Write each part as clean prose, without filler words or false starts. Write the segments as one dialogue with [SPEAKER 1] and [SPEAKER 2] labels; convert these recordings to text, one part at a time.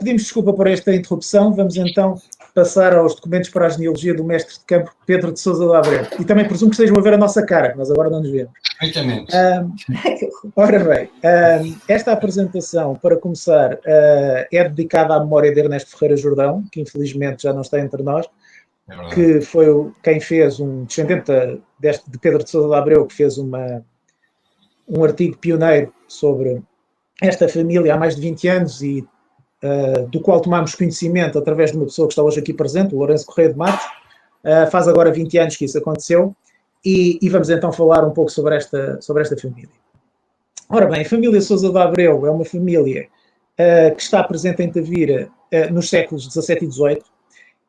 [SPEAKER 1] Pedimos desculpa por esta interrupção. Vamos então passar aos documentos para a genealogia do mestre de campo Pedro de Sousa de Abreu. E também presumo que estejam a ver a nossa cara, nós agora não nos vemos.
[SPEAKER 2] Perfeitamente.
[SPEAKER 1] Ora bem, esta apresentação, para começar, é dedicada à memória de Ernesto Ferreira Jordão, que infelizmente já não está entre nós, que foi quem fez, um descendente de Pedro de Sousa de Abreu, que fez um artigo pioneiro sobre esta família há mais de 20 anos e do qual tomámos conhecimento através de uma pessoa que está hoje aqui presente, o Lourenço Correia de Matos. Faz agora 20 anos que isso aconteceu e vamos então falar um pouco sobre esta família. Ora bem, a família Sousa de Abreu é uma família que está presente em Tavira nos séculos XVII e XVIII.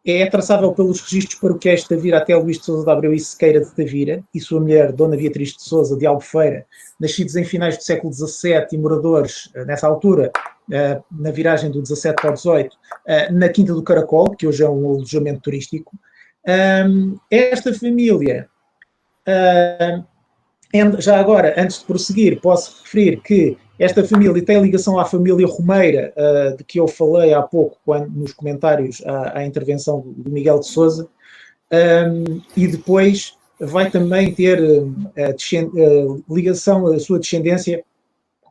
[SPEAKER 1] É traçável pelos registros paroquiais de Tavira até Luís de Sousa de Abreu e Sequeira de Tavira e sua mulher, Dona Beatriz de Sousa de Albufeira, nascidos em finais do século XVII e moradores, nessa altura, na viragem do XVII para o XVIII, na Quinta do Caracol, que hoje é um alojamento turístico. Esta família, já agora, antes de prosseguir, posso referir que esta família tem ligação à família Romeira, de que eu falei há pouco nos comentários à intervenção do Miguel de Sousa, e depois vai também ter ligação, a sua descendência,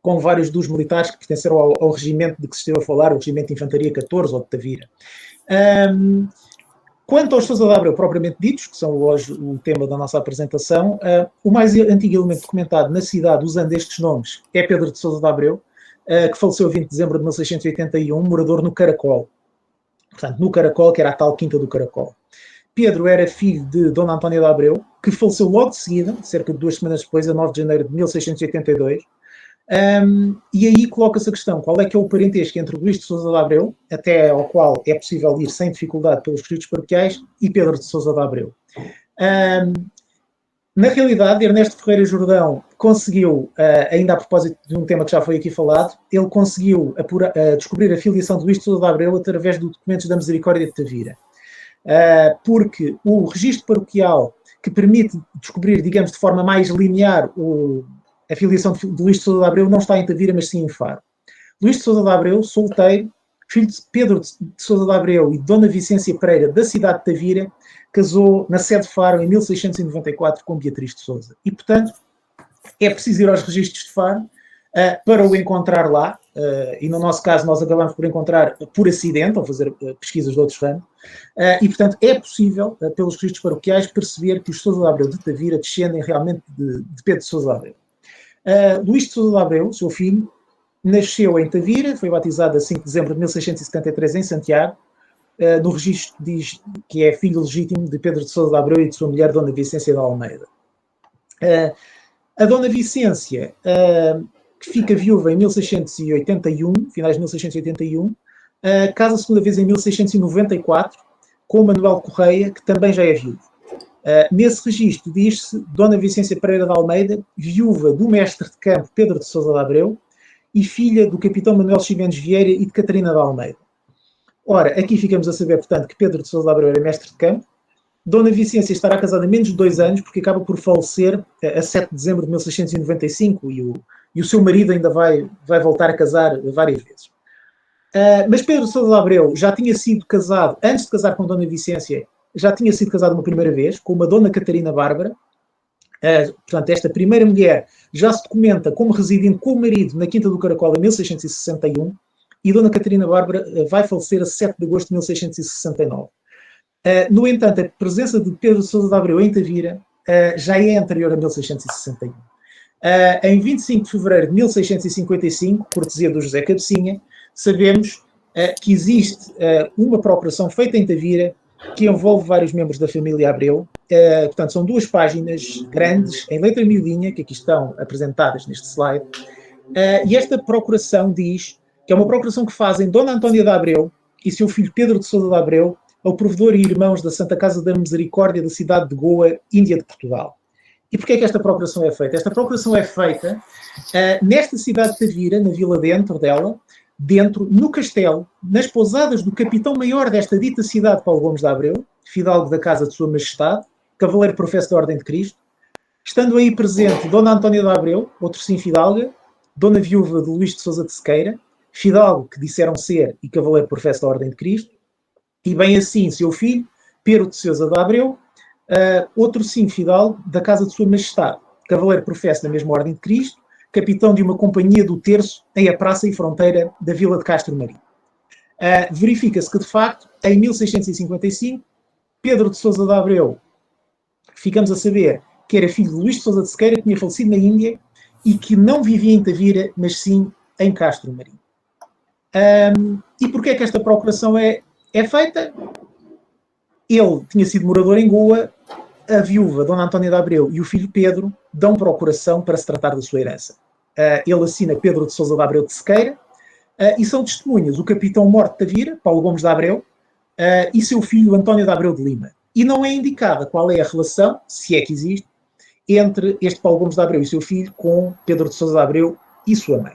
[SPEAKER 1] com vários dos militares que pertenceram ao regimento de que se esteve a falar, o Regimento de Infantaria 14, ou de Tavira. Quanto aos Sousa de Abreu propriamente ditos, que são hoje o tema da nossa apresentação, o mais antigo elemento documentado na cidade usando estes nomes é Pedro de Sousa de Abreu, que faleceu a 20 de dezembro de 1681, morador no Caracol. Portanto, no Caracol, que era a tal Quinta do Caracol. Pedro era filho de Dona Antónia de Abreu, que faleceu logo de seguida, cerca de 2 semanas depois, a 9 de janeiro de 1682. E aí coloca-se a questão, qual é que é o parentesco entre Luís de Sousa de Abreu, até ao qual é possível ir sem dificuldade pelos registros paroquiais, e Pedro de Sousa de Abreu. Na realidade, Ernesto Ferreira Jordão conseguiu, ainda a propósito de um tema que já foi aqui falado, ele conseguiu descobrir a filiação de Luís de Sousa de Abreu através dos documentos da Misericórdia de Tavira. Porque o registro paroquial que permite descobrir, digamos, de forma mais linear a filiação de Luís de Sousa de Abreu não está em Tavira, mas sim em Faro. Luís de Sousa de Abreu, solteiro, filho de Pedro de Sousa de Abreu e de Dona Vicência Pereira, da cidade de Tavira, casou na sede de Faro em 1694 com Beatriz de Sousa. E, portanto, é preciso ir aos registros de Faro para o encontrar lá, e no nosso caso nós acabamos por encontrar por acidente, ao fazer pesquisas de outros ramos, e, portanto, é possível, pelos registros paroquiais, perceber que os Sousa de Abreu de Tavira descendem realmente de Pedro de Sousa de Abreu. Luís de Sousa de Abreu, seu filho, nasceu em Tavira, foi batizado a 5 de dezembro de 1673 em Santiago. No registro diz que é filho legítimo de Pedro de Sousa de Abreu e de sua mulher, Dona Vicência de Almeida. A Dona Vicência, que fica viúva em 1681, finais de 1681, casa a segunda vez em 1694 com Manuel Correia, que também já é viúvo. Nesse registro diz-se Dona Vicência Pereira de Almeida, viúva do mestre de campo Pedro de Sousa de Abreu e filha do capitão Manuel Ximenes Vieira e de Catarina de Almeida. Ora, aqui ficamos a saber, portanto, que Pedro de Sousa de Abreu era mestre de campo. Dona Vicência estará casada há menos de 2 anos, porque acaba por falecer a 7 de dezembro de 1695 e o seu marido ainda vai voltar a casar várias vezes. Mas Pedro de Sousa de Abreu já tinha sido casado, antes de casar com Dona Vicência, já tinha sido casado uma primeira vez, com uma Dona Catarina Bárbara. Portanto, esta primeira mulher já se documenta como residindo com o marido na Quinta do Caracol em 1661 e Dona Catarina Bárbara vai falecer a 7 de agosto de 1669. No entanto, a presença de Pedro de Sousa de Abreu em Tavira já é anterior a 1661. Em 25 de fevereiro de 1655, cortesia do José Cabecinha, sabemos que existe uma procuração feita em Tavira que envolve vários membros da família Abreu. Portanto, são 2 páginas grandes, em letra miudinha, que aqui estão apresentadas neste slide. E esta procuração diz que é uma procuração que fazem Dona Antónia de Abreu e seu filho Pedro de Sousa de Abreu ao provedor e irmãos da Santa Casa da Misericórdia da cidade de Goa, Índia de Portugal. E porquê é que esta procuração é feita? Esta procuração é feita nesta cidade de Tavira, na vila dentro, no castelo, nas pousadas do capitão-maior desta dita cidade, Paulo Gomes de Abreu, fidalgo da casa de Sua Majestade, cavaleiro professo da Ordem de Cristo, estando aí presente Dona Antónia de Abreu, outro sim fidalga, Dona Viúva de Luís de Sousa de Sequeira, fidalgo que disseram ser e cavaleiro professo da Ordem de Cristo, e bem assim seu filho, Pedro de Sousa de Abreu, outro sim fidalgo da Casa de Sua Majestade, cavaleiro professo da mesma Ordem de Cristo, capitão de uma companhia do terço em a praça e fronteira da vila de Castro Marim. Verifica-se que, de facto, em 1655, Pedro de Sousa de Abreu, ficamos a saber que era filho de Luís de Sousa de Sequeira, que tinha falecido na Índia e que não vivia em Tavira, mas sim em Castro Marim. E porquê é que esta procuração é feita? Ele tinha sido morador em Goa, a viúva, Dona Antónia de Abreu, e o filho Pedro dão procuração para se tratar da sua herança. Ele assina Pedro de Sousa de Abreu de Sequeira, e são testemunhas o capitão Mor de Tavira, Paulo Gomes de Abreu, e seu filho António de Abreu de Lima. E não é indicada qual é a relação, se é que existe, entre este Paulo Gomes de Abreu e seu filho com Pedro de Sousa de Abreu e sua mãe.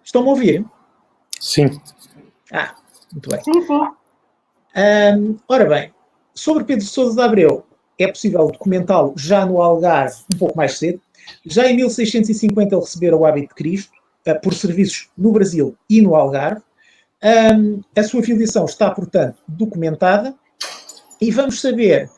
[SPEAKER 1] Estão-me a ouvir?
[SPEAKER 2] Sim.
[SPEAKER 1] Muito bem.
[SPEAKER 3] Sim.
[SPEAKER 1] Ora bem, sobre Pedro de Sousa de Abreu, é possível documentá-lo já no Algarve um pouco mais cedo. Já em 1650 ele recebera o hábito de Cristo, por serviços no Brasil e no Algarve. A sua filiação está, portanto, documentada, e vamos saber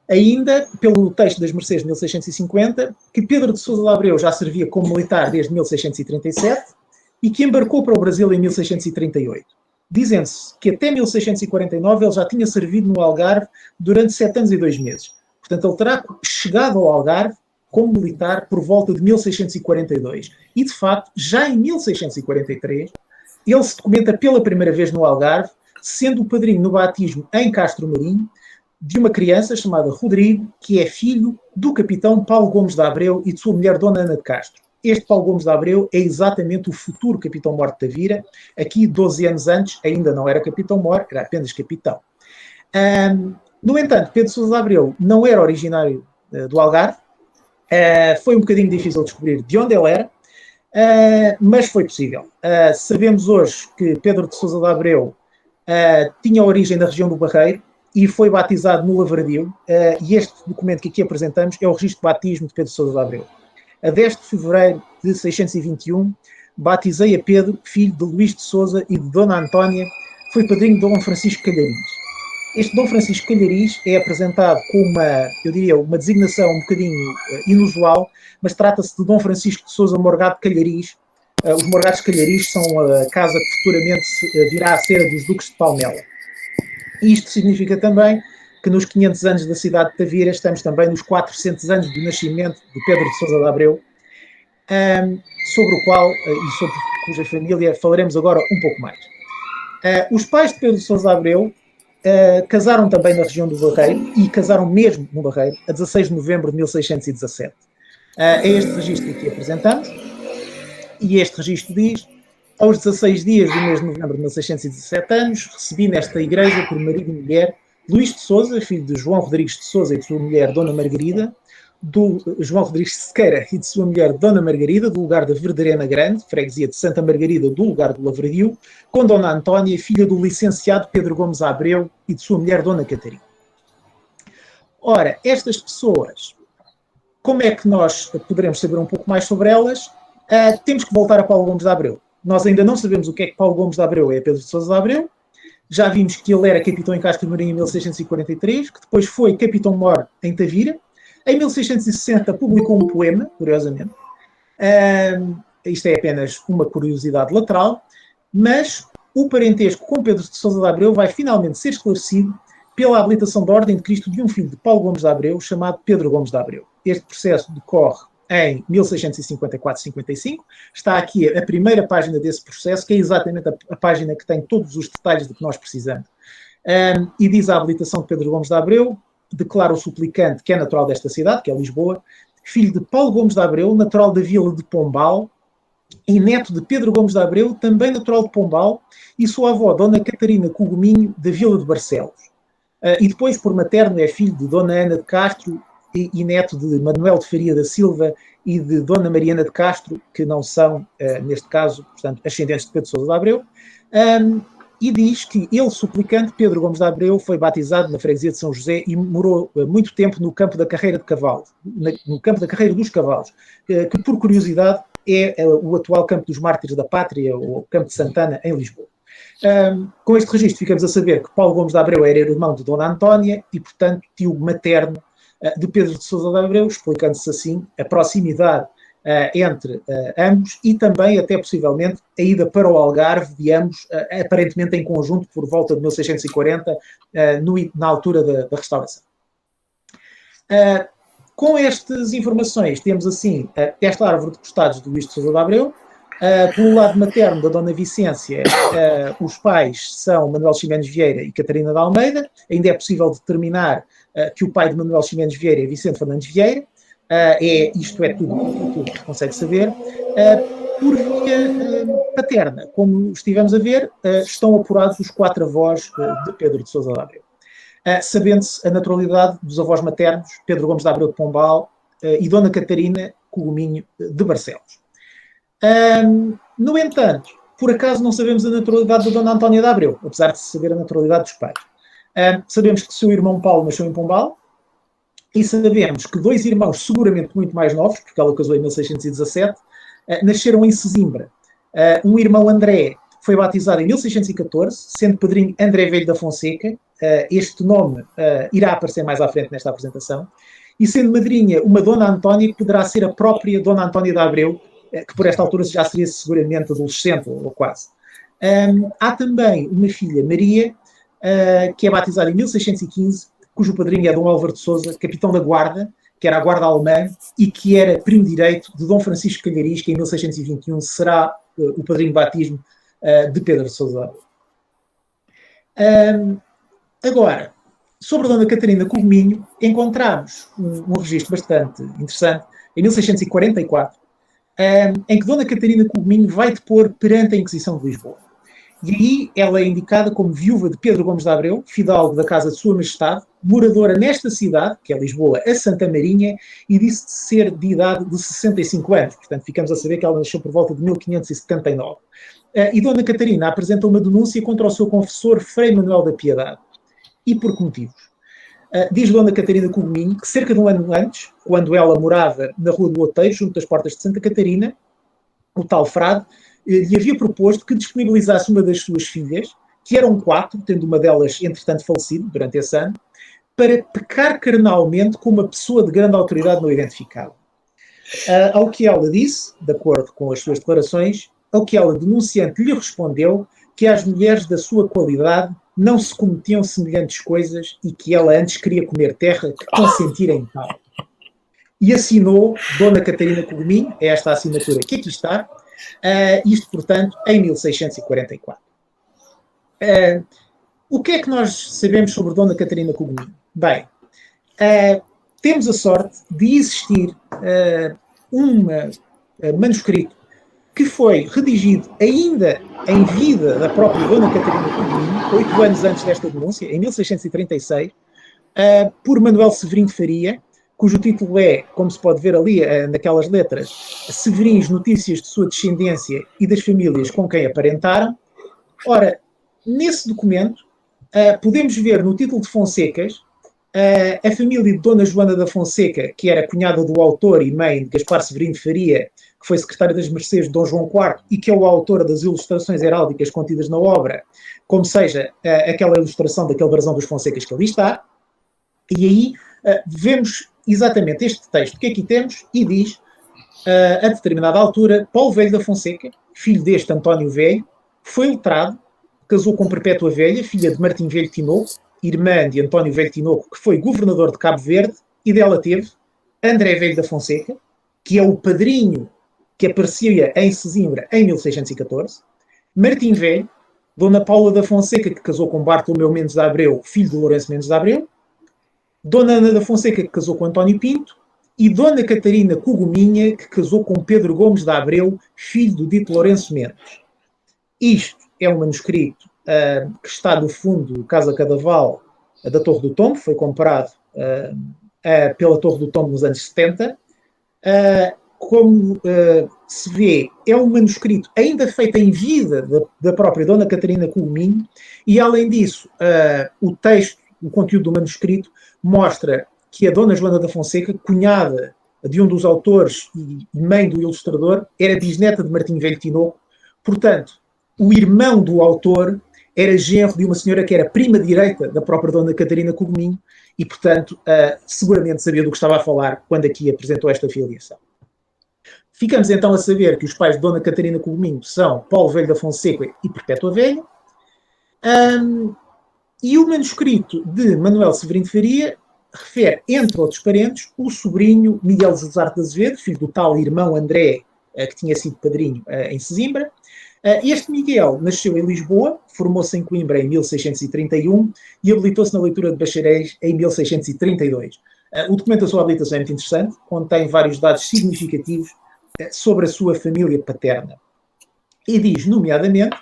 [SPEAKER 1] ainda, pelo texto das Mercês de 1650, que Pedro de Sousa de Abreu já servia como militar desde 1637 e que embarcou para o Brasil em 1638. Dizendo-se que até 1649 ele já tinha servido no Algarve durante 7 anos e 2 meses. Portanto, ele terá chegado ao Algarve como militar por volta de 1642. E, de facto, já em 1643, ele se documenta pela primeira vez no Algarve, sendo o padrinho no batismo em Castro Marim de uma criança chamada Rodrigo, que é filho do capitão Paulo Gomes de Abreu e de sua mulher Dona Ana de Castro. Este Paulo Gomes de Abreu é exatamente o futuro capitão Mor de Tavira. Aqui, 12 anos antes, ainda não era capitão Mor, era apenas capitão. No entanto, Pedro de Sousa de Abreu não era originário do Algarve. Foi um bocadinho difícil descobrir de onde ele era, mas foi possível. Sabemos hoje que Pedro de Sousa de Abreu tinha origem na região do Barreiro e foi batizado no Lavradio, e este documento que aqui apresentamos é o registro de batismo de Pedro de Sousa de Abreu. A 10 de fevereiro de 621, batizei a Pedro, filho de Luís de Sousa e de Dona Antónia, foi padrinho de Dom Francisco Calhariz. Este Dom Francisco Calhariz é apresentado com uma designação um bocadinho inusual, mas trata-se de Dom Francisco de Sousa Morgado Calhariz. Os Morgados Calhariz são a casa que futuramente virá a ser a dos Duques de Palmela. Isto significa também que nos 500 anos da cidade de Tavira estamos também nos 400 anos do nascimento de Pedro de Sousa de Abreu, sobre o qual e sobre cuja família falaremos agora um pouco mais. Os pais de Pedro de Sousa de Abreu casaram também na região do Barreiro, e casaram mesmo no Barreiro, a 16 de novembro de 1617. É este registro que apresentamos, e este registro diz: aos 16 dias do mês de novembro de 1617 anos, recebi nesta igreja por marido e mulher Luís de Sousa, filho de João Rodrigues de Sousa e de sua mulher Dona Margarida, do João Rodrigues de Sequeira e de sua mulher Dona Margarida, do lugar da Verdarena Grande, freguesia de Santa Margarida, do lugar do Lavradio, com Dona Antónia, filha do licenciado Pedro Gomes Abreu e de sua mulher Dona Catarina. Ora, estas pessoas, como é que nós poderemos saber um pouco mais sobre elas? Temos que voltar a Paulo Gomes de Abreu. Nós ainda não sabemos o que é que Paulo Gomes de Abreu é Pedro de Sousa de Abreu. Já vimos que ele era capitão em Castro Marim em 1643, que depois foi capitão-mor em Tavira. Em 1660 publicou um poema, curiosamente. Isto é apenas uma curiosidade lateral, mas o parentesco com Pedro de Sousa de Abreu vai finalmente ser esclarecido pela habilitação da Ordem de Cristo de um filho de Paulo Gomes de Abreu, chamado Pedro Gomes de Abreu. Este processo decorre em 1654-55. Está aqui a primeira página desse processo, que é exatamente a página que tem todos os detalhes de que nós precisamos. E diz a habilitação de Pedro Gomes de Abreu: declara o suplicante, que é natural desta cidade, que é Lisboa, filho de Paulo Gomes de Abreu, natural da vila de Pombal, e neto de Pedro Gomes de Abreu, também natural de Pombal, e sua avó, Dona Catarina Cogominho, da vila de Barcelos. E depois, por materno, é filho de Dona Ana de Castro e neto de Manuel de Faria da Silva e de Dona Mariana de Castro, que não são, neste caso, portanto, ascendentes de Pedro de Sousa de Abreu. E diz que ele, suplicante, Pedro Gomes de Abreu, foi batizado na freguesia de São José e morou muito tempo no campo da carreira de cavalos, no campo da carreira dos cavalos, que por curiosidade é o atual Campo dos Mártires da Pátria, ou Campo de Santana, em Lisboa. Com este registro ficamos a saber que Paulo Gomes de Abreu era irmão de Dona Antónia e, portanto, tio materno de Pedro de Sousa de Abreu, explicando-se assim a proximidade entre ambos e também, até possivelmente, a ida para o Algarve de ambos, aparentemente em conjunto, por volta de 1640, na altura da restauração. Com estas informações, temos assim esta árvore de costados do Luís de Sousa de Abreu. Pelo lado materno da Dona Vicência, os pais são Manuel Ximenes Vieira e Catarina de Almeida. Ainda é possível determinar que o pai de Manuel Ximenes Vieira é Vicente Fernandes Vieira. Isto é tudo que se consegue saber. Por via paterna, como estivemos a ver, estão apurados os 4 avós de Pedro de Sousa de Abreu. Sabendo-se a naturalidade dos avós maternos, Pedro Gomes de Abreu de Pombal e Dona Catarina Coguminho de Barcelos. No entanto, por acaso não sabemos a naturalidade da Dona Antónia de Abreu, apesar de se saber a naturalidade dos pais. Sabemos que seu irmão Paulo nasceu em Pombal e sabemos que 2 irmãos, seguramente muito mais novos, porque ela casou em 1617, nasceram em Sesimbra. Um irmão André foi batizado em 1614, sendo padrinho André Velho da Fonseca. Este nome irá aparecer mais à frente nesta apresentação. E sendo madrinha uma Dona Antónia, que poderá ser a própria Dona Antónia de Abreu, que por esta altura já seria seguramente adolescente, ou quase. Há também uma filha, Maria, que é batizada em 1615, cujo padrinho é Dom Álvaro de Sousa, capitão da Guarda, que era a Guarda Alemã, e que era primo direito de Dom Francisco Calhariz, que em 1621 será o padrinho de batismo de Pedro de Sousa. Agora, sobre a Dona Catarina Coguminho, encontramos um registro bastante interessante, em 1644, em que Dona Catarina Coguminho vai depor perante a Inquisição de Lisboa. E aí ela é indicada como viúva de Pedro Gomes de Abreu, fidalgo da casa de Sua Majestade, moradora nesta cidade, que é Lisboa, a Santa Marinha, e disse ser de idade de 65 anos. Portanto, ficamos a saber que ela nasceu por volta de 1579. E Dona Catarina apresenta uma denúncia contra o seu confessor Frei Manuel da Piedade. E por que motivos? Diz Dona Catarina Coguminho que cerca de um ano antes, quando ela morava na Rua do Outeiro, junto das portas de Santa Catarina, o tal frade lhe havia proposto que disponibilizasse uma das suas filhas, que eram 4, tendo uma delas, entretanto, falecido durante esse ano, para pecar carnalmente com uma pessoa de grande autoridade não identificada. Ao que ela disse, de acordo com as suas declarações, ao que ela, denunciante, lhe respondeu que às mulheres da sua qualidade não se cometiam semelhantes coisas e que ela antes queria comer terra que consentira em tal. E assinou Dona Catarina Coguminho, é esta assinatura que aqui está, isto, portanto, em 1644. O que é que nós sabemos sobre Dona Catarina Coguminho? Bem, temos a sorte de existir um manuscrito que foi redigido ainda em vida da própria Dona Catarina Coguminho, 8 anos antes desta denúncia, em 1636, por Manuel Severino de Faria, cujo título é, como se pode ver ali naquelas letras, Severins, notícias de sua descendência e das famílias com quem aparentaram. Ora, nesse documento, podemos ver no título de Fonsecas a família de Dona Joana da Fonseca, que era cunhada do autor e mãe de Gaspar Severino de Faria, que foi secretário das Mercês de Dom João IV e que é o autor das ilustrações heráldicas contidas na obra, como seja aquela ilustração daquele brasão dos Fonsecas que ali está. E aí vemos exatamente este texto que aqui temos e diz, a determinada altura, Paulo Velho da Fonseca, filho deste António Velho, foi letrado, casou com Perpétua Velha, filha de Martim Velho Tinoco, irmã de António Velho Tinoco, que foi governador de Cabo Verde, e dela teve André Velho da Fonseca, que é o padrinho que aparecia em Sesimbra em 1614, Martim Velho, Dona Paula da Fonseca, que casou com Bartolomeu Mendes de Abreu, filho de Lourenço Mendes de Abreu, Dona Ana da Fonseca, que casou com António Pinto, e Dona Catarina Coguminha, que casou com Pedro Gomes de Abreu, filho do dito Lourenço Mendes. Isto é um manuscrito que está no fundo do Casa Cadaval da Torre do Tombo, foi comprado pela Torre do Tombo nos anos 70. Como se vê, é um manuscrito ainda feito em vida da própria Dona Catarina Coguminho, e além disso, o texto, o conteúdo do manuscrito, mostra que a Dona Joana da Fonseca, cunhada de um dos autores e mãe do ilustrador, era bisneta de Martim Velho Tinoco. Portanto, o irmão do autor era genro de uma senhora que era prima direita da própria Dona Catarina Cogumino e, portanto, seguramente sabia do que estava a falar quando aqui apresentou esta filiação. Ficamos então a saber que os pais de Dona Catarina Cogumino são Paulo Velho da Fonseca e Perpétua Velha. E o manuscrito de Manuel Severino de Faria refere, entre outros parentes, o sobrinho Miguel José de Azevedo, filho do tal irmão André, que tinha sido padrinho em Sesimbra. Este Miguel nasceu em Lisboa, formou-se em Coimbra em 1631 e habilitou-se na leitura de bacharéis em 1632. O documento da sua habilitação é muito interessante, contém vários dados significativos sobre a sua família paterna. E diz, nomeadamente,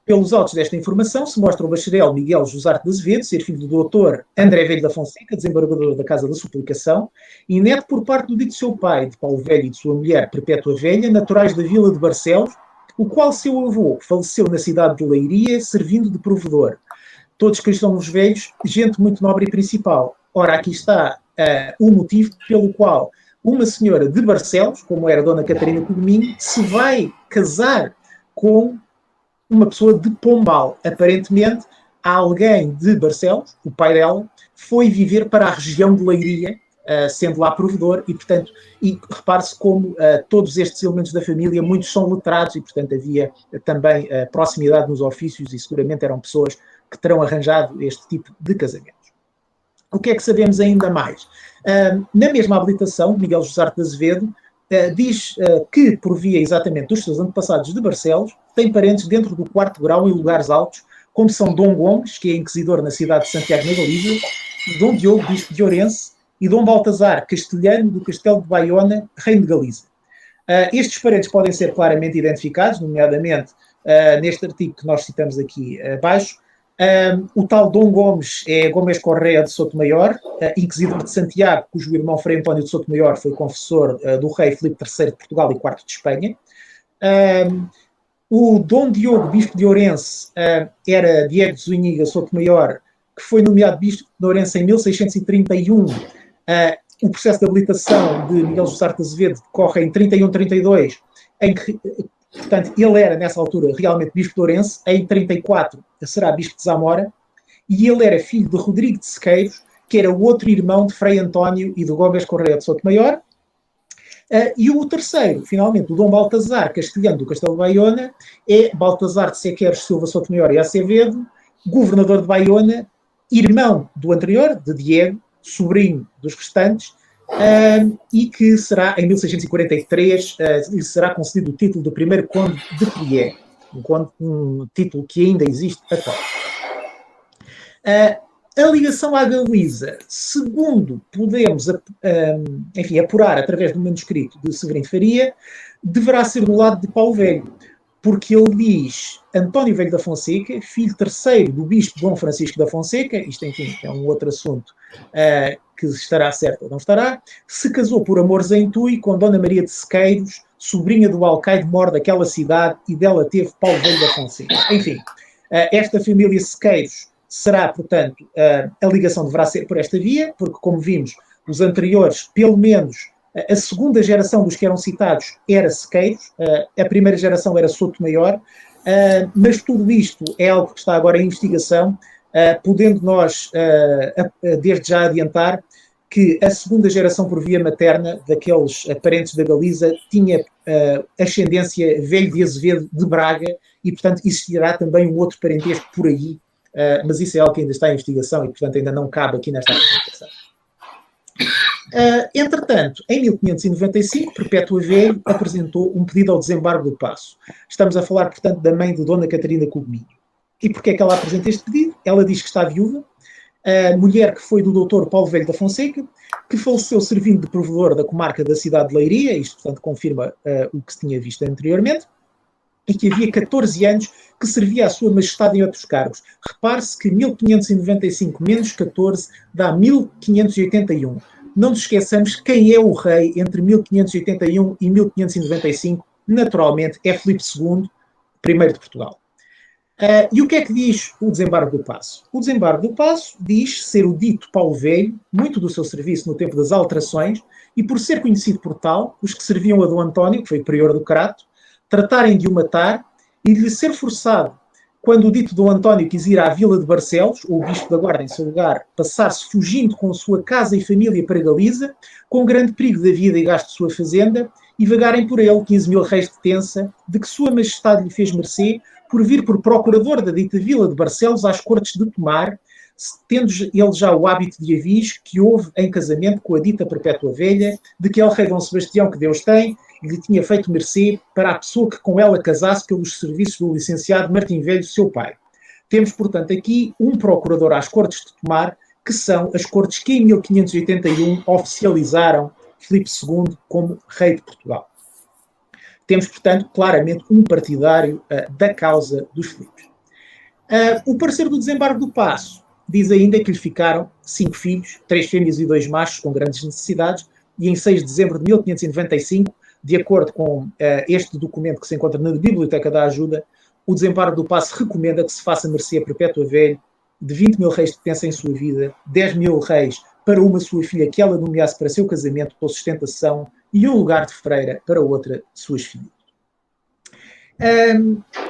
[SPEAKER 1] pelos autos desta informação, se mostra o bacharel Miguel José de Azevedo ser filho do doutor André Velho da Fonseca, desembargador da Casa da Suplicação, e neto por parte do dito seu pai, de Paulo Velho e de sua mulher Perpétua Velha, naturais da vila de Barcelos, o qual seu avô faleceu na cidade de Leiria, servindo de provedor. Todos cristãos velhos, gente muito nobre e principal. Ora, aqui está o motivo pelo qual uma senhora de Barcelos, como era Dona Catarina Cogumino, se vai casar com uma pessoa de Pombal. Aparentemente, alguém de Barcelos, o pai dela, foi viver para a região de Leiria, sendo lá provedor, e, portanto, repare-se como todos estes elementos da família, muitos são letrados, e, portanto, havia também proximidade nos ofícios, e seguramente eram pessoas que terão arranjado este tipo de casamentos. O que é que sabemos ainda mais? Na mesma habilitação, Miguel José de Azevedo diz que, por via exatamente dos seus antepassados de Barcelos, tem parentes dentro do 4º grau em lugares altos, como são Dom Gomes, que é inquisidor na cidade de Santiago na Galiza, Dom Diogo, bispo de Ourense, e Dom Baltazar, castelhano do Castelo de Baiona, reino de Galiza. Estes parentes podem ser claramente identificados, nomeadamente neste artigo que nós citamos aqui abaixo. O tal Dom Gomes é Gomes Correia de Sotomayor, inquisidor de Santiago, cujo irmão Frei António de Sotomayor foi confessor do rei Filipe III de Portugal e IV de Espanha. O Dom Diogo, bispo de Ourense, era Diego de Zúñiga Sotomayor, que foi nomeado bispo de Ourense em 1631. O processo de habilitação de Miguel José de Azevedo decorre em 31-32, em que, portanto, ele era, nessa altura, realmente bispo de Ourense. Em 34 será bispo de Zamora, e ele era filho de Rodrigo de Sequeiros, que era o outro irmão de Frei António e de Gomes Correia de Sotomayor. E o terceiro, finalmente, o Dom Baltazar, castelhano do Castelo de Baiona, é Baltazar de Sequeiros Silva Sotomayor e Acevedo, governador de Baiona, irmão do anterior, de Diego, sobrinho dos restantes, e que será, em 1643, lhe será concedido o título de primeiro conde de Plié, um título que ainda existe atual. A ligação à Galiza, segundo podemos apurar através do manuscrito de Severino de Faria, deverá ser do lado de Paulo Velho, porque ele diz António Velho da Fonseca, filho terceiro do bispo Dom Francisco da Fonseca, isto, enfim, é um outro assunto que estará certo ou não estará, se casou por amores em Tui com Dona Maria de Sequeiros, sobrinha do alcaide mor daquela cidade, e dela teve Paulo Velho da Fonseca. Enfim, esta família Sequeiros será, portanto, a ligação deverá ser por esta via, porque, como vimos, os anteriores, pelo menos a segunda geração dos que eram citados era Sequeiros, a primeira geração era Sotomayor, mas tudo isto é algo que está agora em investigação, podendo nós, desde já adiantar, que a segunda geração por via materna daqueles parentes da Galiza tinha ascendência Velho de Azevedo de Braga, e, portanto, existirá também um outro parentesco por aí, mas isso é algo que ainda está em investigação e, portanto, ainda não cabe aqui nesta apresentação. Entretanto, em 1595, Perpétua Velho apresentou um pedido ao desembargo do Paço. Estamos a falar, portanto, da mãe de Dona Catarina Cogumino. E porquê é que ela apresenta este pedido? Ela diz que está viúva, mulher que foi do doutor Paulo Velho da Fonseca, que faleceu servindo de provedor da comarca da cidade de Leiria, isto, portanto, confirma o que se tinha visto anteriormente, e que havia 14 anos que servia à sua majestade em outros cargos. Repare-se que 1595 menos 14 dá 1581. Não nos esqueçamos quem é o rei entre 1581 e 1595. Naturalmente, é Filipe II, primeiro de Portugal. E o que é que diz o desembargo do Paço? O desembargo do Paço diz ser o dito Paulo Velho, muito do seu serviço no tempo das alterações, e por ser conhecido por tal, os que serviam a Dom António, que foi prior do Crato, tratarem de o matar e de lhe ser forçado, quando o dito Dom António quis ir à vila de Barcelos, ou o bispo da Guarda em seu lugar, passar-se fugindo com sua casa e família para Galiza, com grande perigo da vida e gasto de sua fazenda, e vagarem por ele 15.000 reis de tença, de que sua majestade lhe fez mercê, por vir por procurador da dita vila de Barcelos às cortes de Tomar, tendo ele já o hábito de aviso que houve em casamento com a dita Perpétua Velha, de que é o rei Dom Sebastião que Deus tem, e lhe tinha feito mercê para a pessoa que com ela casasse pelos serviços do licenciado Martim Velho, seu pai. Temos, portanto, aqui um procurador às cortes de Tomar, que são as cortes que em 1581 oficializaram Filipe II como rei de Portugal. Temos, portanto, claramente um partidário da causa dos Filipes. O parecer do desembargo do Paço diz ainda que lhe ficaram 5 filhos, 3 fêmeas e 2 machos com grandes necessidades, e em 6 de dezembro de 1595, de acordo com este documento que se encontra na Biblioteca da Ajuda, o desembargo do Paço recomenda que se faça mercê a Perpétua Velho de 20.000 reis de pensa em sua vida, 10.000 reis para uma sua filha que ela nomeasse para seu casamento ou sustentação e um lugar de freira para outra de suas filhas.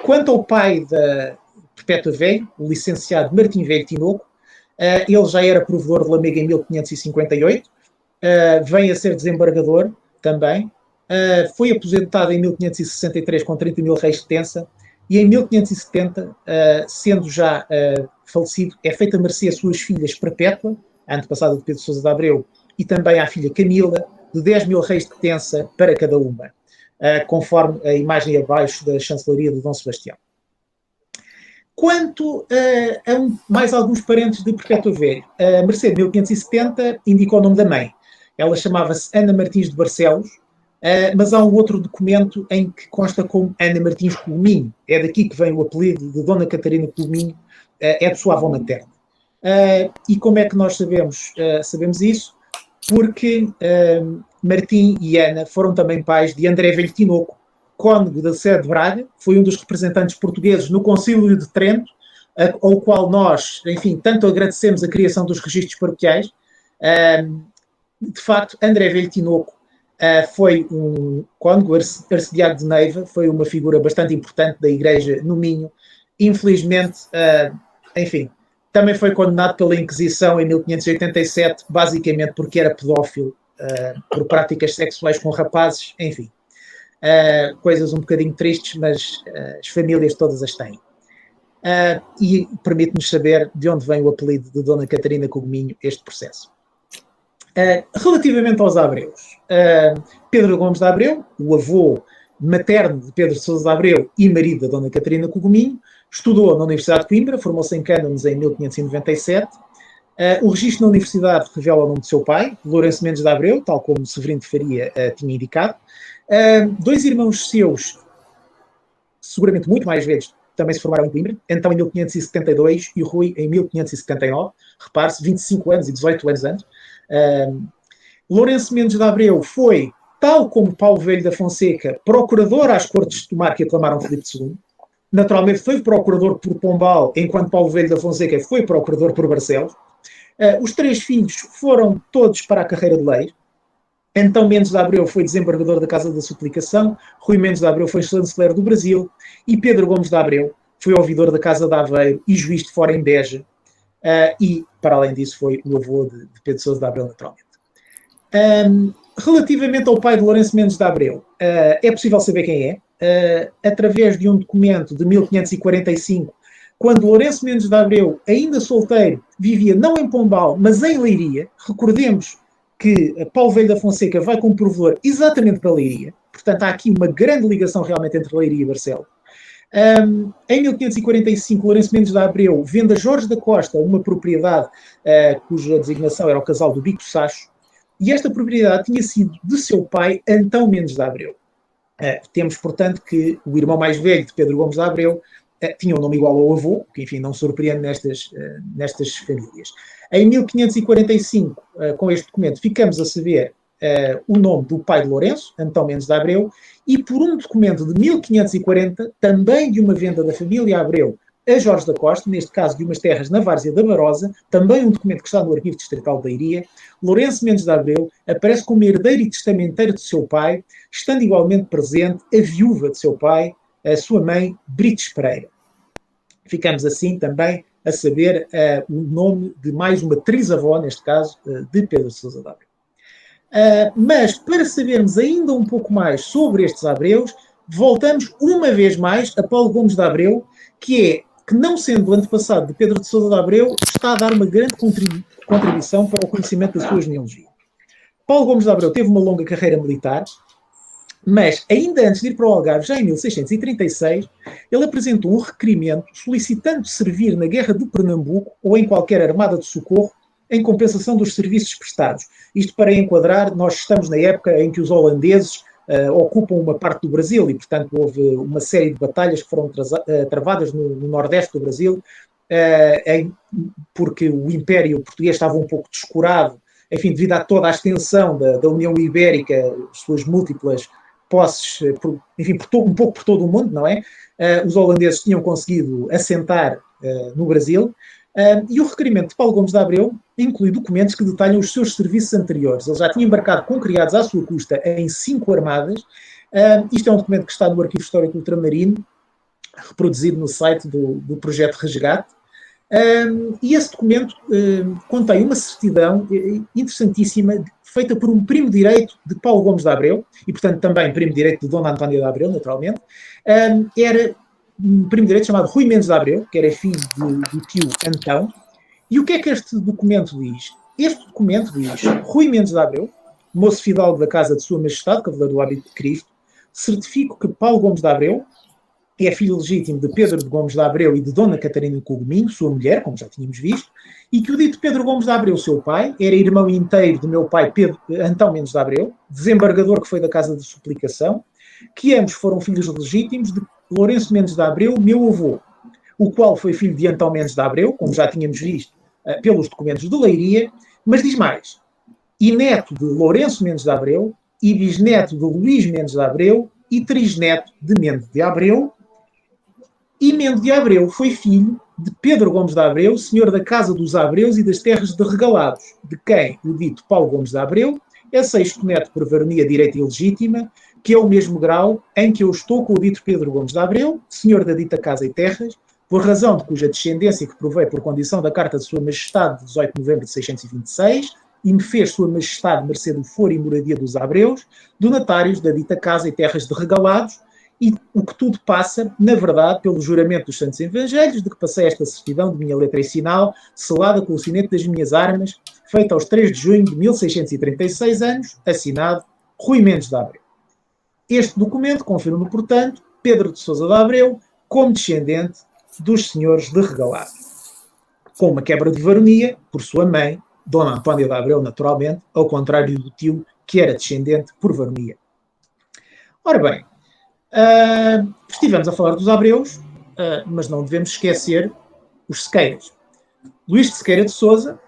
[SPEAKER 1] Quanto ao pai da Perpétua Velho, o licenciado Martim Velho Tinoco, ele já era provedor de Lamego em 1558, vem a ser desembargador também, foi aposentado em 1563 com 30.000 reis de tença, e em 1570, sendo já falecido, é feita mercê às suas filhas Perpétua, antepassada de Pedro Sousa de Abreu, e também à filha Camila, de 10.000 reis de tença para cada uma, conforme a imagem abaixo da chancelaria de Dom Sebastião. Quanto a mais alguns parentes de Perpétua Velho, a mercê de 1570 indicou o nome da mãe. Ela chamava-se Ana Martins de Barcelos, mas há um outro documento em que consta como Ana Martins Colminho. É daqui que vem o apelido de Dona Catarina Colminho, é de sua avó materna. E como é que nós sabemos isso? Porque Martim e Ana foram também pais de André Velho Tinoco, cônego da Sé de Braga, foi um dos representantes portugueses no Concílio de Trento, ao qual nós, enfim, tanto agradecemos a criação dos registros paroquiais. De facto, André Velho Tinoco foi um cônego, arcediago de Neiva, foi uma figura bastante importante da Igreja no Minho. Infelizmente, enfim, também foi condenado pela Inquisição em 1587, basicamente porque era pedófilo, por práticas sexuais com rapazes, enfim. Coisas um bocadinho tristes, mas as famílias todas as têm. E permite-nos saber de onde vem o apelido de Dona Catarina Cogminho, este processo. Relativamente aos Abreus, Pedro Gomes de Abreu, o avô materno de Pedro Sousa de Abreu e marido da Dona Catarina Cogminho, estudou na Universidade de Coimbra, formou-se em cânones em 1597. O registro na universidade revela o nome de seu pai, Lourenço Mendes de Abreu, tal como Severino de Faria tinha indicado. 2 irmãos seus, seguramente muito mais velhos, também se formaram em Coimbra, então em 1572 e o Rui em 1579, repare-se, 25 anos e 18 anos antes. Lourenço Mendes de Abreu foi, tal como Paulo Velho da Fonseca, procurador às cortes de Tomar que aclamaram Filipe II. Naturalmente foi procurador por Pombal, enquanto Paulo Velho da Fonseca foi procurador por Barcelos. Os 3 filhos foram todos para a carreira de lei. Então Mendes de Abreu foi desembargador da Casa da Suplicação, Rui Mendes de Abreu foi chanceler do Brasil e Pedro Gomes de Abreu foi ouvidor da Casa de Aveiro e juiz de fora em Beja. E, para além disso, foi o avô de Pedro Sousa de Abreu, naturalmente. Relativamente ao pai de Lourenço Mendes de Abreu, é possível saber quem é, através de um documento de 1545, quando Lourenço Mendes de Abreu, ainda solteiro, vivia não em Pombal, mas em Leiria. Recordemos que Paulo Velho da Fonseca vai como provedor exatamente para Leiria. Portanto, há aqui uma grande ligação realmente entre Leiria e Barcelos. Em 1545, Lourenço Mendes de Abreu vende a Jorge da Costa uma propriedade cuja designação era o Casal do Bico Sacho, e esta propriedade tinha sido de seu pai, Antão Mendes de Abreu. Temos, portanto, que o irmão mais velho de Pedro Gomes de Abreu tinha um nome igual ao avô, que, enfim, não surpreende nestas famílias. Em 1545, com este documento, ficamos a saber o nome do pai de Lourenço, Antão Mendes de Abreu, e por um documento de 1540, também de uma venda da família Abreu a Jorge da Costa, neste caso de umas terras na Várzea da Barosa, também um documento que está no Arquivo Distrital de Leiria. Lourenço Mendes de Abreu aparece como herdeiro e testamenteiro de seu pai, estando igualmente presente a viúva de seu pai, a sua mãe, Brites Pereira. Ficamos assim também a saber o nome de mais uma trisavó, neste caso, de Pedro de Sousa de Abreu. Mas, para sabermos ainda um pouco mais sobre estes Abreus, voltamos uma vez mais a Paulo Gomes de Abreu, que não sendo antepassado de Pedro de Sousa de Abreu, está a dar uma grande contribuição para o conhecimento da sua genealogia. Paulo Gomes de Abreu teve uma longa carreira militar, mas ainda antes de ir para o Algarve, já em 1636, ele apresentou um requerimento solicitando servir na Guerra de Pernambuco ou em qualquer armada de socorro em compensação dos serviços prestados. Isto para enquadrar, nós estamos na época em que os holandeses ocupam uma parte do Brasil e, portanto, houve uma série de batalhas que foram travadas no nordeste do Brasil, porque o Império Português estava um pouco descurado, enfim, devido a toda a extensão da União Ibérica, suas múltiplas posses, enfim, um pouco por todo o mundo, não é? Os holandeses tinham conseguido assentar no Brasil, e o requerimento de Paulo Gomes de Abreu inclui documentos que detalham os seus serviços anteriores. Ele já tinha embarcado com criados à sua custa em 5 armadas. Isto é um documento que está no Arquivo Histórico Ultramarino, reproduzido no site do Projeto Resgate. E esse documento contém uma certidão interessantíssima, feita por um primo direito de Paulo Gomes de Abreu, e portanto também primo direito de Dona Antónia de Abreu, naturalmente. Era um primo direito chamado Rui Mendes de Abreu, que era filho do tio Antão. E o que é que este documento diz? Este documento diz: Rui Mendes de Abreu, moço fidalgo da casa de Sua Majestade, Cavaleiro do Hábito de Cristo, certifico que Paulo Gomes de Abreu é filho legítimo de Pedro de Gomes de Abreu e de Dona Catarina de Cogominho, sua mulher, como já tínhamos visto, e que o dito Pedro Gomes de Abreu, seu pai, era irmão inteiro do meu pai Antão Mendes de Abreu, desembargador que foi da Casa de Suplicação, que ambos foram filhos legítimos de Lourenço Mendes de Abreu, meu avô, o qual foi filho de Antão Mendes de Abreu, como já tínhamos visto pelos documentos de Leiria, mas diz mais: e neto de Lourenço Mendes de Abreu, e bisneto de Luís Mendes de Abreu, e trisneto de Mendes de Abreu, e Mendes de Abreu foi filho de Pedro Gomes de Abreu, senhor da Casa dos Abreus e das terras de Regalados, de quem o dito Paulo Gomes de Abreu é sexto neto por varonia direita e legítima, que é o mesmo grau em que eu estou com o dito Pedro Gomes de Abreu, senhor da dita Casa e Terras, por razão de cuja descendência que provei por condição da Carta de Sua Majestade de 18 de novembro de 626, e me fez Sua Majestade mercê do foro e moradia dos Abreus, donatários da dita Casa e Terras de Regalados, e o que tudo passa, na verdade, pelo juramento dos Santos Evangelhos, de que passei esta certidão de minha letra e sinal, selada com o sinete das minhas armas, feita aos 3 de junho de 1636 anos, assinado Rui Mendes de Abreu. Este documento confirma, portanto, Pedro de Sousa de Abreu como descendente dos senhores de Regalado, com uma quebra de varonia por sua mãe, Dona Antónia de Abreu, naturalmente, ao contrário do tio, que era descendente por varonia. Ora bem, estivemos a falar dos Abreus, mas não devemos esquecer os Sequeiras. Luís de Sequeira de Sousa,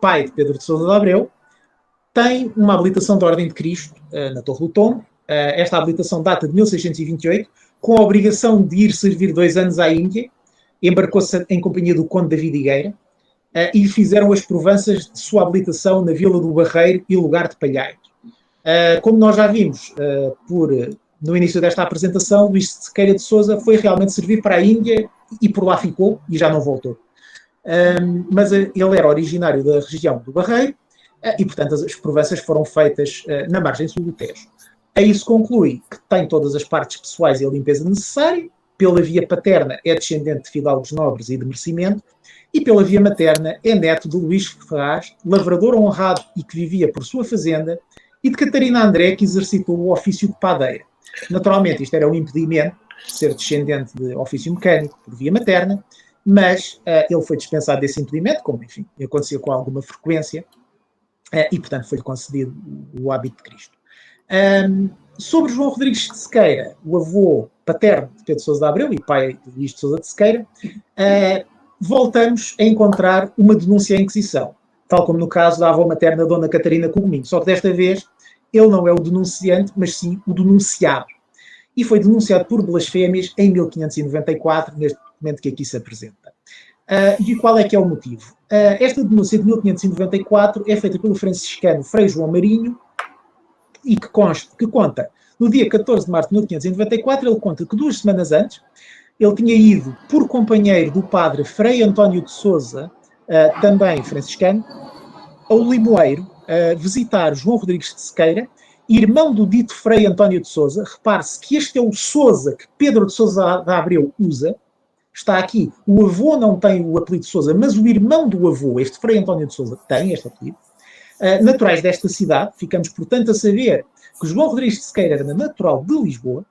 [SPEAKER 1] pai de Pedro de Sousa de Abreu, tem uma habilitação da Ordem de Cristo na Torre do Tombo. Esta habilitação data de 1628, com a obrigação de ir servir 2 anos à Índia. Embarcou-se em companhia do Conde David Higueira e lhe fizeram as provanças de sua habilitação na Vila do Barreiro e lugar de Palheiro. Como nós já vimos no início desta apresentação, Luís de Sequeira de Sousa foi realmente servir para a Índia e por lá ficou e já não voltou. Mas ele era originário da região do Barreiro e, portanto, as provanças foram feitas na margem sul do Tejo. A isso conclui que tem todas as partes pessoais e a limpeza necessária. Pela via paterna é descendente de fidalgos nobres e de merecimento, e pela via materna é neto de Luís Ferraz, lavrador honrado e que vivia por sua fazenda, e de Catarina André, que exercitou o ofício de padeira. Naturalmente, isto era um impedimento de ser descendente de ofício mecânico por via materna, mas ele foi dispensado desse impedimento, como, enfim, acontecia com alguma frequência, e, portanto, foi-lhe concedido o hábito de Cristo. Sobre João Rodrigues de Sequeira, o avô paterno de Pedro de Sousa de Abreu e pai de Luís de Sousa de Sequeira, voltamos a encontrar uma denúncia à Inquisição, tal como no caso da avó materna Dona Catarina Cogominho, só que desta vez ele não é o denunciante, mas sim o denunciado. E foi denunciado por blasfémias em 1594, documento que aqui se apresenta. E qual é que é o motivo? Esta denúncia de 1594 é feita pelo franciscano Frei João Marinho e que conta, no dia 14 de março de 1594, ele conta que 2 semanas antes, ele tinha ido por companheiro do padre Frei António de Sousa, também franciscano, ao Limoeiro, visitar João Rodrigues de Sequeira, irmão do dito Frei António de Sousa. Repare-se que este é o Sousa que Pedro de Sousa da Abreu usa. Está aqui, o avô não tem o apelido de Sousa, mas o irmão do avô, este Frei António de Sousa, tem este apelido. Naturais desta cidade, ficamos, portanto, a saber que João Rodrigues de Sequeira era natural de Lisboa,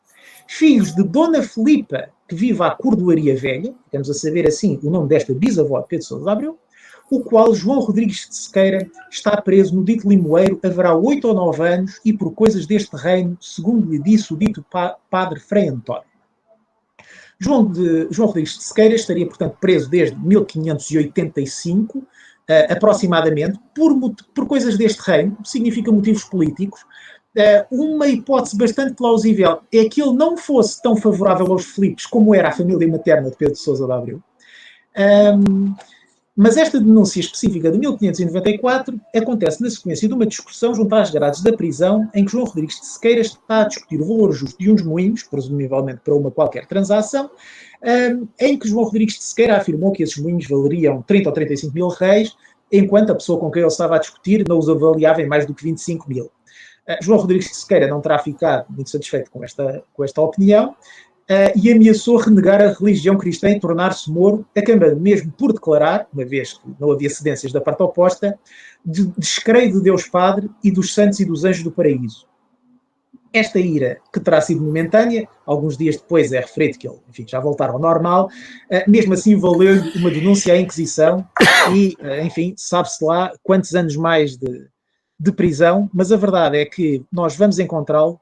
[SPEAKER 1] filhos de Dona Filipa, que vive à Cordoaria Velha, ficamos a saber, assim, o nome desta bisavó de Pedro de Sousa de Abreu, o qual João Rodrigues de Sequeira está preso no dito Limoeiro, haverá 8 ou 9 anos, e por coisas deste reino, segundo lhe disse o dito padre Frei António. João Rodrigues de Sequeira estaria, portanto, preso desde 1585, aproximadamente, por coisas deste reino, significa motivos políticos. Uma hipótese bastante plausível é que ele não fosse tão favorável aos Filipes como era a família materna de Pedro de Sousa de Abreu. Mas esta denúncia específica de 1594 acontece na sequência de uma discussão junto às grades da prisão, em que João Rodrigues de Sequeira está a discutir o valor justo de uns moinhos, presumivelmente para uma qualquer transação, em que João Rodrigues de Sequeira afirmou que esses moinhos valeriam 30 ou 35 mil réis, enquanto a pessoa com quem ele estava a discutir não os avaliava em mais do que 25 mil. João Rodrigues de Sequeira não terá ficado muito satisfeito com esta opinião, e ameaçou renegar a religião cristã e tornar-se mouro, acabando mesmo por declarar, uma vez que não havia cedências da parte oposta, de descreio de Deus Padre e dos santos e dos anjos do paraíso. Esta ira, que terá sido momentânea, alguns dias depois é referido que ele, enfim, já voltaram ao normal, mesmo assim valeu-lhe uma denúncia à Inquisição e, enfim, sabe-se lá quantos anos mais de prisão, mas a verdade é que nós vamos encontrá-lo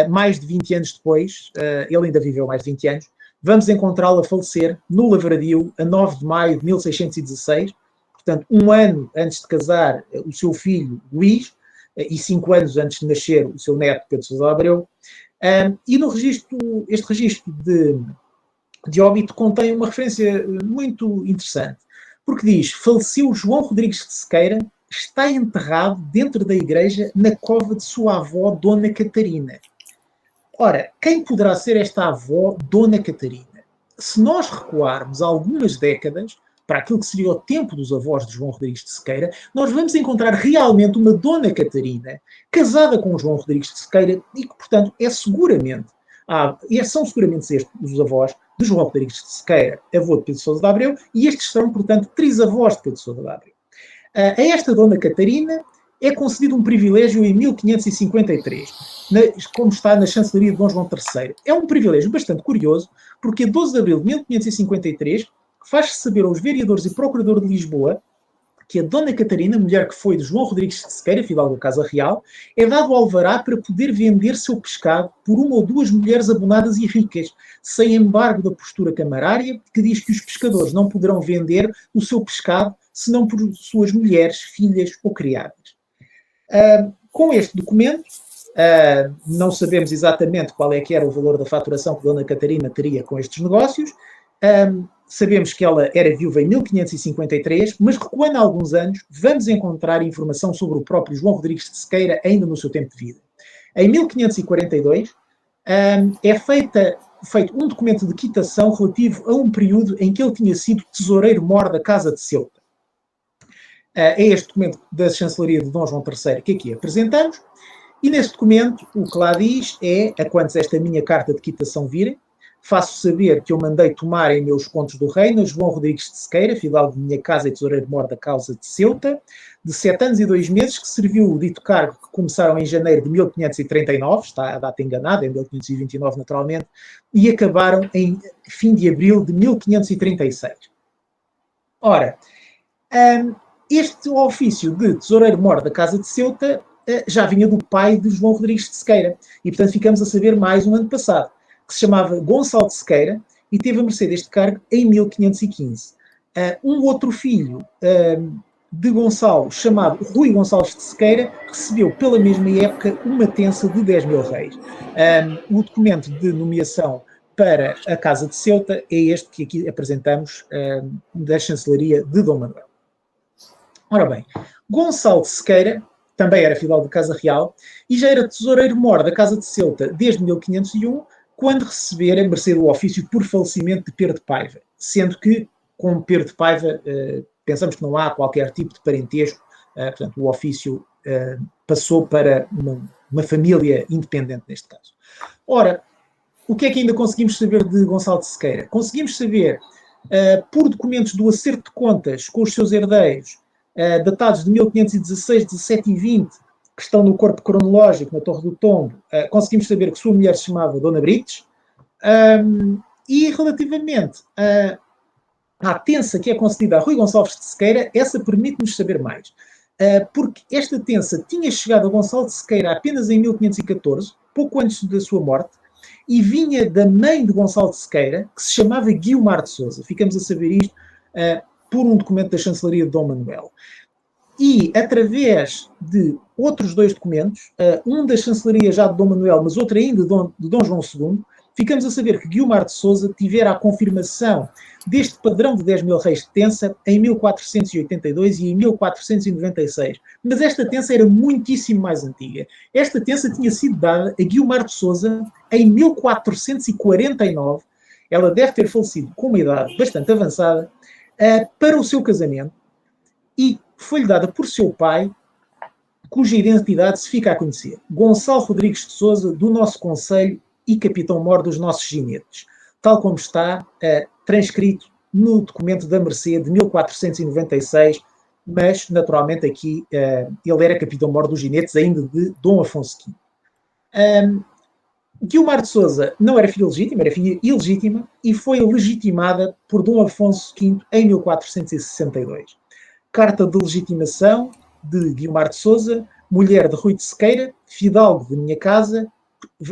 [SPEAKER 1] mais de 20 anos depois, ele ainda viveu mais de 20 anos, vamos encontrá-lo a falecer no Lavradio, a 9 de maio de 1616, portanto, um ano antes de casar o seu filho Luís, e 5 anos antes de nascer o seu neto Pedro de Sousa de Abreu, e no este registro de óbito contém uma referência muito interessante, porque diz, faleceu João Rodrigues de Sequeira, está enterrado dentro da igreja na cova de sua avó, Dona Catarina. Ora, quem poderá ser esta avó, Dona Catarina? Se nós recuarmos algumas décadas para aquilo que seria o tempo dos avós de João Rodrigues de Sequeira, nós vamos encontrar realmente uma Dona Catarina casada com João Rodrigues de Sequeira e que, portanto, são seguramente estes os avós de João Rodrigues de Sequeira, avô de Pedro de Sousa de Abreu, e estes são, portanto, trisavós de Pedro de Sousa de Abreu. A esta Dona Catarina é concedido um privilégio em 1553, como está na chancelaria de Dom João III. É um privilégio bastante curioso, porque a 12 de abril de 1553 faz-se saber aos vereadores e procurador de Lisboa que a Dona Catarina, mulher que foi de João Rodrigues de Sequeira, fidalgo da Casa Real, é dado ao alvará para poder vender seu pescado por uma ou duas mulheres abonadas e ricas, sem embargo da postura camarária, que diz que os pescadores não poderão vender o seu pescado senão por suas mulheres, filhas ou criadas. Com este documento, não sabemos exatamente qual é que era o valor da faturação que Dona Catarina teria com estes negócios. Sabemos que ela era viúva em 1553, mas recuando há alguns anos, vamos encontrar informação sobre o próprio João Rodrigues de Sequeira ainda no seu tempo de vida. Em 1542, é feito um documento de quitação relativo a um período em que ele tinha sido tesoureiro-mor da Casa de Ceuta. É este documento da chancelaria de Dom João III que aqui apresentamos, e neste documento o que lá diz é, a quantos esta minha carta de quitação virem, faço saber que eu mandei tomar em meus contos do reino a João Rodrigues de Sequeira, fidalgo de minha casa e tesoureiro-mor da Causa de Ceuta, de 7 anos e 2 meses, que serviu o dito cargo que começaram em janeiro de 1539, está a data enganada, em 1529 naturalmente, e acabaram em fim de abril de 1536. Ora, este ofício de tesoureiro-mor da Casa de Ceuta já vinha do pai de João Rodrigues de Sequeira, e portanto ficamos a saber mais um ano passado, que se chamava Gonçalo de Sequeira e teve a mercê deste cargo em 1515. Um outro filho de Gonçalo, chamado Rui Gonçalves de Sequeira, recebeu pela mesma época uma tença de 10 mil réis. O documento de nomeação para a Casa de Ceuta é este que aqui apresentamos da chancelaria de Dom Manuel. Ora bem, Gonçalo de Sequeira também era fidalgo da Casa Real e já era tesoureiro-mor da Casa de Ceuta desde 1501, quando recebera mercê do ofício por falecimento de Pedro de Paiva, sendo que, com Pedro de Paiva, pensamos que não há qualquer tipo de parentesco, portanto, o ofício passou para uma família independente neste caso. Ora, o que é que ainda conseguimos saber de Gonçalo de Sequeira? Conseguimos saber, por documentos do acerto de contas com os seus herdeiros, datados de 1516, 17 e 20, que estão no corpo cronológico, na Torre do Tombo, conseguimos saber que sua mulher se chamava Dona Brites, e relativamente à tensa que é concedida a Rui Gonçalves de Sequeira, essa permite-nos saber mais. Porque esta tensa tinha chegado a Gonçalo de Sequeira apenas em 1514, pouco antes da sua morte, e vinha da mãe de Gonçalo de Sequeira, que se chamava Guiomar de Sousa. Ficamos a saber isto por um documento da chancelaria de Dom Manuel. E, através de outros dois documentos, um da chancelaria já de Dom Manuel, mas outro ainda de Dom João II, ficamos a saber que Guiomar de Sousa tivera a confirmação deste padrão de 10 mil reis de tensa em 1482 e em 1496. Mas esta tensa era muitíssimo mais antiga. Esta tensa tinha sido dada a Guiomar de Sousa em 1449. Ela deve ter falecido com uma idade bastante avançada, para o seu casamento, e foi-lhe dada por seu pai, cuja identidade se fica a conhecer. Gonçalo Rodrigues de Sousa, do nosso concelho e capitão-mor dos nossos ginetes, tal como está transcrito no documento da Mercê de 1496, mas, naturalmente, aqui ele era capitão-mor dos ginetes ainda de Dom Afonso V. Guiomar de Sousa não era filha legítima, era filha ilegítima e foi legitimada por Dom Afonso V em 1462. Carta de legitimação de Guiomar de Sousa, mulher de Rui de Sequeira, fidalgo de minha casa.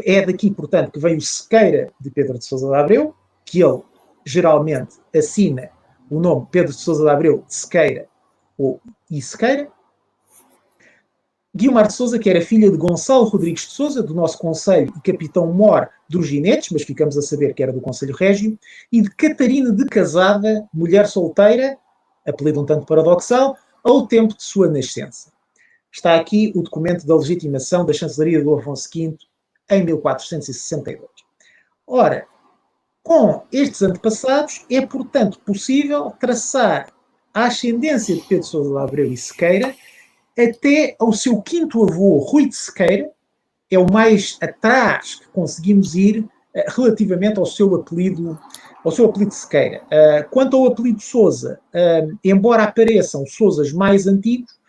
[SPEAKER 1] É daqui, portanto, que vem o Sequeira de Pedro de Sousa de Abreu, que ele geralmente assina o nome Pedro de Sousa de Abreu de Sequeira ou I Sequeira. Guiomar de Sousa, que era filha de Gonçalo Rodrigues de Sousa, do nosso concelho e capitão-mor dos ginetes, mas ficamos a saber que era do Conselho Régio, e de Catarina de Casada, mulher solteira, apelido um tanto paradoxal, ao tempo de sua nascença. Está aqui o documento da legitimação da chancelaria do Afonso V em 1462. Ora, com estes antepassados, é, portanto, possível traçar a ascendência de Pedro de Sousa de Abreu e Sequeira até ao seu quinto avô, Rui de Sequeira. É o mais atrás que conseguimos ir relativamente ao seu apelido de Sequeira. Quanto ao apelido Sousa, embora apareçam Sousas mais antigos,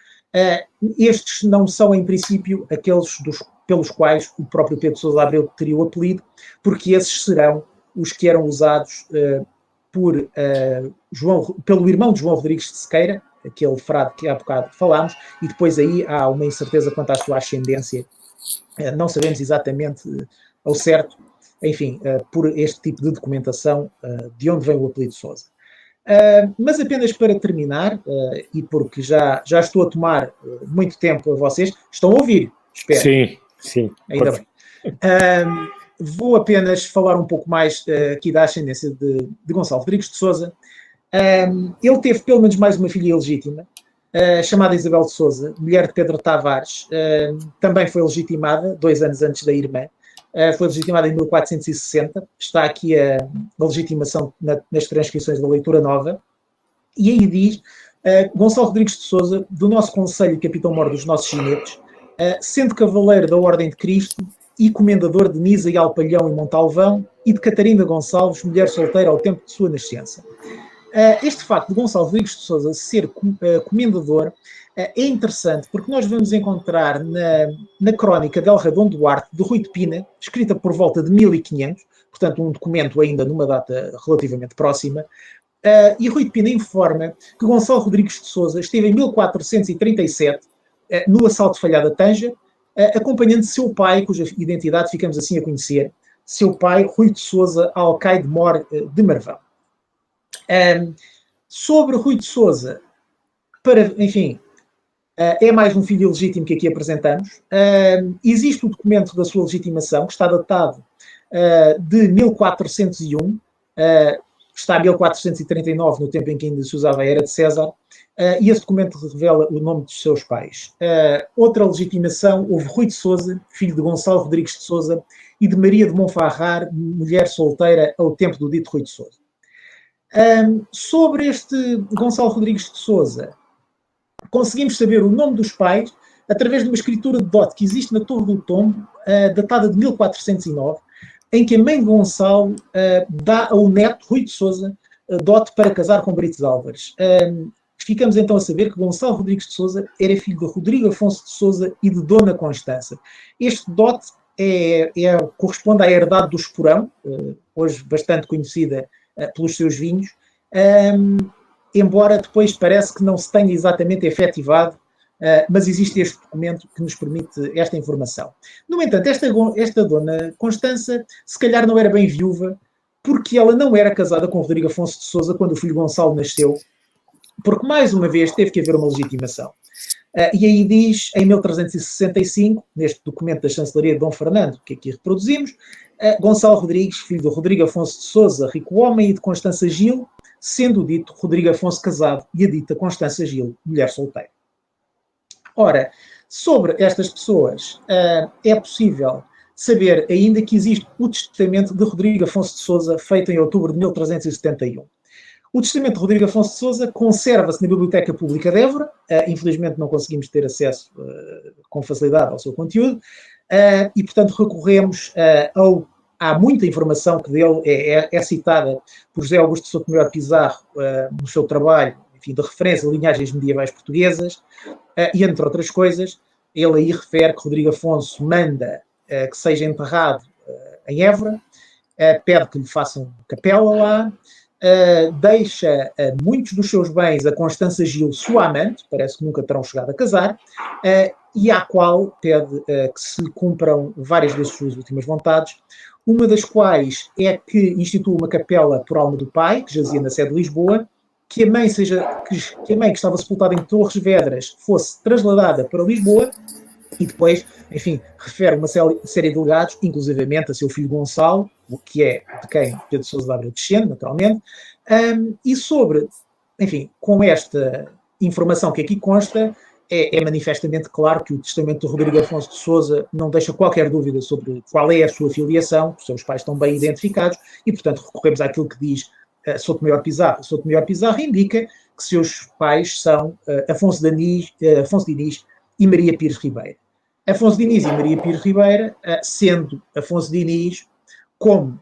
[SPEAKER 1] estes não são, em princípio, aqueles pelos quais o próprio Pedro de Sousa de Abreu teria o apelido, porque esses serão os que eram usados pelo irmão de João Rodrigues de Sequeira, aquele frade que há bocado falámos, e depois aí há uma incerteza quanto à sua ascendência. Não sabemos exatamente ao certo, enfim, por este tipo de documentação, de onde vem o apelido Sousa. Mas apenas para terminar, e porque já estou a tomar muito tempo a vocês, estão a ouvir, espero.
[SPEAKER 2] Sim.
[SPEAKER 1] Ainda bem. Vou apenas falar um pouco mais aqui da ascendência de Gonçalo Rodrigues de Sousa. Ele teve pelo menos mais uma filha ilegítima, chamada Isabel de Sousa, mulher de Pedro Tavares. Também foi legitimada 2 anos antes da irmã. Foi legitimada em 1460. Está aqui a legitimação nas transcrições da leitura nova. E aí diz, Gonçalo Rodrigues de Sousa, do nosso concelho e capitão-mor dos nossos ginetes, sendo cavaleiro da Ordem de Cristo e comendador de Nisa e Alpalhão e Montalvão, e de Catarina Gonçalves, mulher solteira ao tempo de sua nascença. Este facto de Gonçalo Rodrigues de Sousa ser comendador é interessante, porque nós vamos encontrar na crónica de El Radon Duarte, de Rui de Pina, escrita por volta de 1500, portanto um documento ainda numa data relativamente próxima, e Rui de Pina informa que Gonçalo Rodrigues de Sousa esteve em 1437 no assalto falhado a Tanja, acompanhando seu pai, cuja identidade ficamos assim a conhecer, seu pai, Rui de Sousa, alcaide mor de Marvão. Sobre Rui de Sousa, enfim, é mais um filho ilegítimo que aqui apresentamos. Existe o documento da sua legitimação, que está datado de 1401, está 1439, no tempo em que ainda se usava a era de César, e esse documento revela o nome dos seus pais. Outra legitimação, houve Rui de Sousa, filho de Gonçalo Rodrigues de Sousa, e de Maria de Monfarrar, mulher solteira ao tempo do dito Rui de Sousa. Sobre este Gonçalo Rodrigues de Sousa, conseguimos saber o nome dos pais através de uma escritura de dote que existe na Torre do Tombo, datada de 1409, em que a mãe de Gonçalo dá ao neto, Rui de Sousa, dote para casar com Brites Álvares. Ficamos então a saber que Gonçalo Rodrigues de Sousa era filho de Rodrigo Afonso de Sousa e de Dona Constança. Este dote corresponde à herdade do Esporão, hoje bastante conhecida pelos seus vinhos, embora depois parece que não se tenha exatamente efetivado, mas existe este documento que nos permite esta informação. No entanto, esta Dona Constança se calhar não era bem viúva, porque ela não era casada com Rodrigo Afonso de Sousa quando o filho Gonçalo nasceu, porque mais uma vez teve que haver uma legitimação. E aí diz, em 1365, neste documento da chancelaria de Dom Fernando, que aqui reproduzimos, Gonçalo Rodrigues, filho de Rodrigo Afonso de Sousa, rico homem, e de Constança Gil, sendo o dito Rodrigo Afonso casado e a dita Constança Gil, mulher solteira. Ora, sobre estas pessoas, é possível saber ainda que existe o testamento de Rodrigo Afonso de Sousa, feito em outubro de 1371. O testamento de Rodrigo Afonso de Sousa conserva-se na Biblioteca Pública de Évora, infelizmente não conseguimos ter acesso com facilidade ao seu conteúdo, e portanto recorremos há muita informação que dele é citada por José Augusto Sotomayor Pizarro no seu trabalho, enfim, de referência a linhagens medievais portuguesas, e entre outras coisas, ele aí refere que Rodrigo Afonso manda que seja enterrado em Évora, pede que lhe façam capela lá, deixa muitos dos seus bens a Constança Gil, sua amante, parece que nunca terão chegado a casar, e à qual pede que se cumpram várias das suas últimas vontades, uma das quais é que institua uma capela por alma do pai, que jazia na sede de Lisboa, que a mãe que estava sepultada em Torres Vedras fosse trasladada para Lisboa, e depois, enfim, refere uma série de legados, inclusivamente a seu filho Gonçalo, o que é de quem Pedro Sousa de Abreu descende, naturalmente, e sobre, enfim, com esta informação que aqui consta, é manifestamente claro que o testamento de Rodrigo Afonso de Sousa não deixa qualquer dúvida sobre qual é a sua filiação, os seus pais estão bem identificados, e, portanto, recorremos àquilo que diz Sotomayor Pizarro. Sotomayor Pizarro indica que seus pais são Afonso de Inês e Maria Pires Ribeira. Afonso de Inês e Maria Pires Ribeira, sendo Afonso de Inês como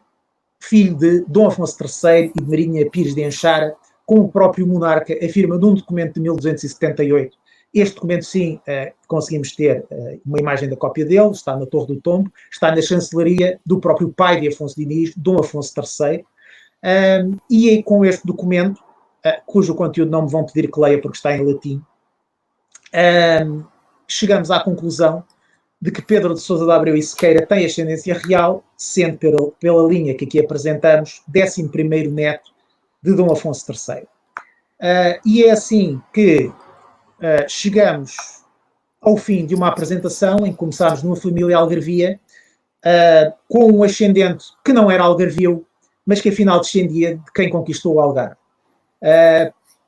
[SPEAKER 1] filho de Dom Afonso III e de Marinha Pires de Anchara, como o próprio monarca afirma num documento de 1278. Este documento, sim, conseguimos ter uma imagem da cópia dele, está na Torre do Tombo, está na chancelaria do próprio pai de Afonso de Inês, Dom Afonso III, e é com este documento, cujo conteúdo não me vão pedir que leia porque está em latim, chegamos à conclusão de que Pedro de Sousa de Abreu e Sequeira tem ascendência real, sendo pela linha que aqui apresentamos, 11º neto de Dom Afonso III. E é assim que chegamos ao fim de uma apresentação em que começámos numa família algarvia, com um ascendente que não era algarvio, mas que afinal descendia de quem conquistou o Algarve.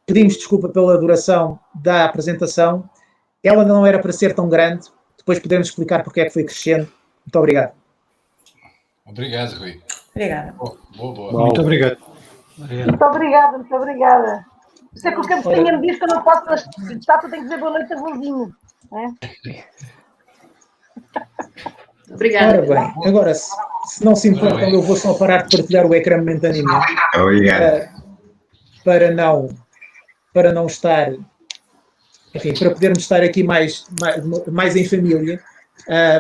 [SPEAKER 1] Pedimos desculpa pela duração da apresentação, ela não era para ser tão grande, depois podemos explicar porque é que foi crescendo. Muito obrigado.
[SPEAKER 2] Obrigado, Rui.
[SPEAKER 4] Obrigada.
[SPEAKER 2] Boa.
[SPEAKER 5] Muito obrigado.
[SPEAKER 3] Muito obrigada, muito obrigada. Isso é que o Campo Penha me diz que eu não posso na estátua, tenho que dizer boa noite a Vozinho.
[SPEAKER 4] Obrigada.
[SPEAKER 1] Ora bem, agora, se não se importam, eu vou só parar de partilhar o ecrã momentaneamente.
[SPEAKER 5] Obrigado.
[SPEAKER 1] Para não estar... Enfim, para podermos estar aqui mais em família,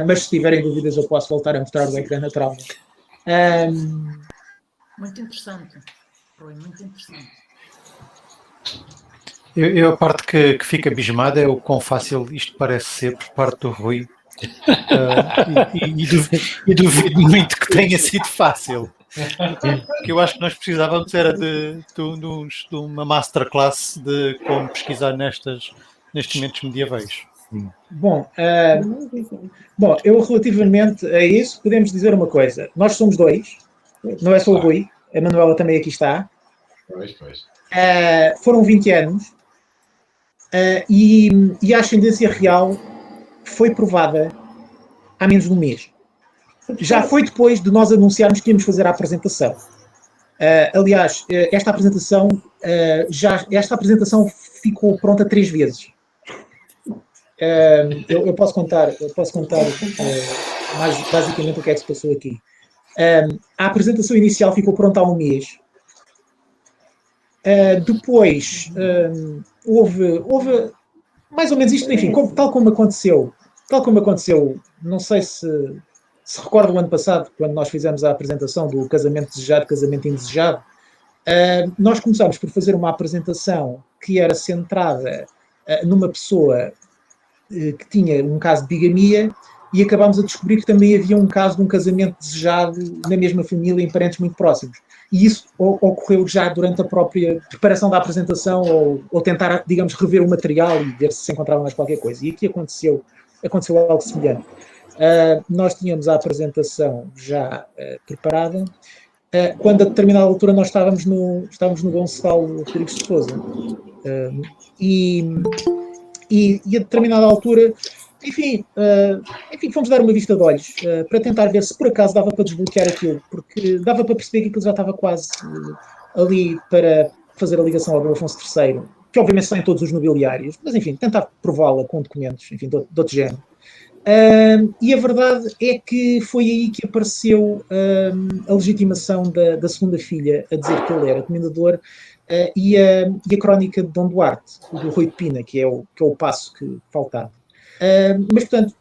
[SPEAKER 1] mas se tiverem dúvidas eu posso voltar a mostrar o ecrã naturalmente.
[SPEAKER 4] Muito interessante, Rui, muito interessante.
[SPEAKER 5] Eu a parte que fica abismada é o quão fácil isto parece ser por parte do Rui. E duvido muito que tenha sido fácil. O que eu acho que nós precisávamos era de uma masterclass de como pesquisar nestes momentos medievais.
[SPEAKER 1] Bom, eu relativamente a isso, podemos dizer uma coisa. Nós somos dois, não é só o Rui, a Manuela também aqui está.
[SPEAKER 2] Pois.
[SPEAKER 1] Foram 20 anos e a ascendência real foi provada há menos de um mês. Já foi depois de nós anunciarmos que íamos fazer a apresentação. Aliás, esta apresentação ficou pronta 3 vezes. Eu posso contar mais basicamente o que é que se passou aqui. A apresentação inicial ficou pronta há um mês. Depois houve mais ou menos isto, enfim, tal como aconteceu, não sei se recorda o ano passado, quando nós fizemos a apresentação do casamento desejado, casamento indesejado, nós começámos por fazer uma apresentação que era centrada numa pessoa que tinha um caso de bigamia e acabámos a descobrir que também havia um caso de um casamento desejado na mesma família, em parentes muito próximos. E isso ocorreu já durante a própria preparação da apresentação ou tentar, digamos, rever o material e ver se encontrava mais qualquer coisa. E aqui aconteceu algo semelhante. Nós tínhamos a apresentação já preparada, quando a determinada altura nós estávamos no Gonçalo Rodrigues de Sousa. E a determinada altura, enfim, fomos dar uma vista de olhos para tentar ver se por acaso dava para desbloquear aquilo, porque dava para perceber que aquilo já estava quase ali para fazer a ligação ao Afonso III, que obviamente está em todos os nobiliários, mas enfim, tentar prová-la com documentos, enfim, de outro género. E a verdade é que foi aí que apareceu a legitimação da segunda filha a dizer que ele era comendador e a crónica de Dom Duarte, do Rui de Pina, que é o passo que faltava. Mas, portanto,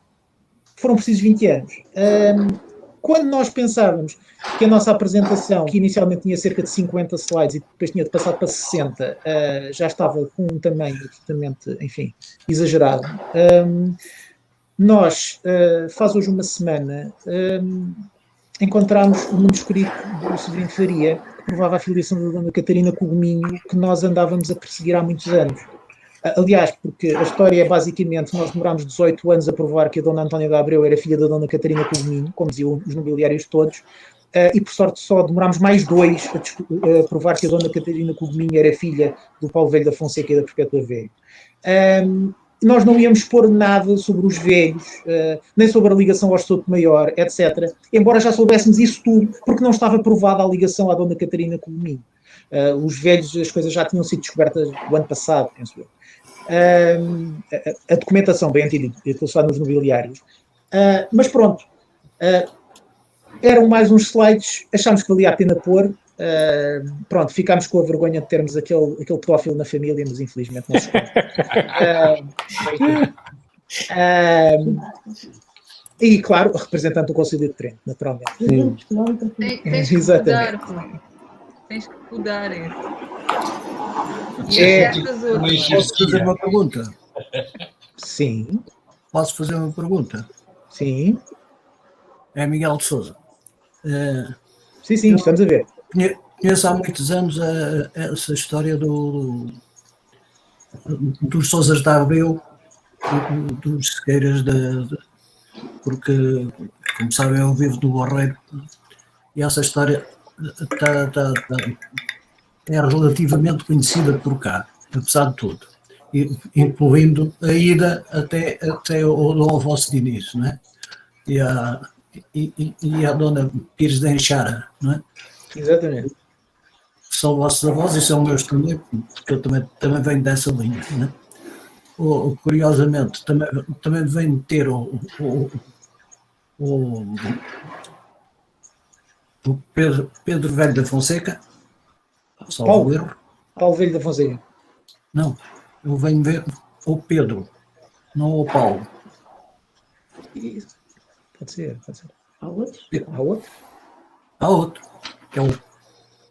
[SPEAKER 1] foram precisos 20 anos. Quando nós pensávamos que a nossa apresentação, que inicialmente tinha cerca de 50 slides e depois tinha de passar para 60, já estava com um tamanho absolutamente, enfim, exagerado, nós, faz hoje uma semana, encontramos o manuscrito do Severino Faria, que provava a filiação da Dona Catarina com o Gominho, que nós andávamos a perseguir há muitos anos. Aliás, porque a história é basicamente, nós demorámos 18 anos a provar que a Dona Antónia de Abreu era filha da Dona Catarina com o Gominho, como diziam os nobiliários todos, e por sorte só demorámos mais 2 a provar que a Dona Catarina com o Gominho era filha do Paulo Velho da Fonseca e da Perpétua Velho. Nós não íamos expor nada sobre os velhos, nem sobre a ligação ao Estado Maior, etc. Embora já soubéssemos isso tudo, porque não estava provada a ligação à Dona Catarina com o Gominho. Os velhos, as coisas já tinham sido descobertas o ano passado, penso eu. A documentação, bem antiga, estou só nos nobiliários. Mas pronto, eram mais uns slides, achámos que valia a pena pôr. Pronto, ficámos com a vergonha de termos aquele pedófilo na família, mas infelizmente não se pode. E claro, representante do Conselho de Trento, naturalmente.
[SPEAKER 4] Tens que
[SPEAKER 1] Exatamente.
[SPEAKER 4] mudar, tens que mudar.
[SPEAKER 6] Posso fazer uma pergunta?
[SPEAKER 1] Sim.
[SPEAKER 6] Posso fazer uma pergunta?
[SPEAKER 1] Sim.
[SPEAKER 6] É Miguel de Sousa.
[SPEAKER 1] Sim, estamos a ver.
[SPEAKER 6] Conheço há muitos anos essa história dos Sousas de Abreu, dos Sequeiras, porque, como sabem, eu vivo no Barreiro e essa história é relativamente conhecida por cá, apesar de tudo, incluindo a ida até ao vosso Diniz, não é? E a dona Pires de Enxara, não é?
[SPEAKER 1] Exatamente.
[SPEAKER 6] São vossos avós e são meus também, porque eu também venho dessa linha, não é? Curiosamente, também venho ter o Pedro Velho da Fonseca.
[SPEAKER 1] Paulo Velho da Fonseca.
[SPEAKER 6] Não, eu venho ver o Pedro, não o Paulo.
[SPEAKER 1] Pode ser.
[SPEAKER 3] Há outros?
[SPEAKER 6] Há outro, que é o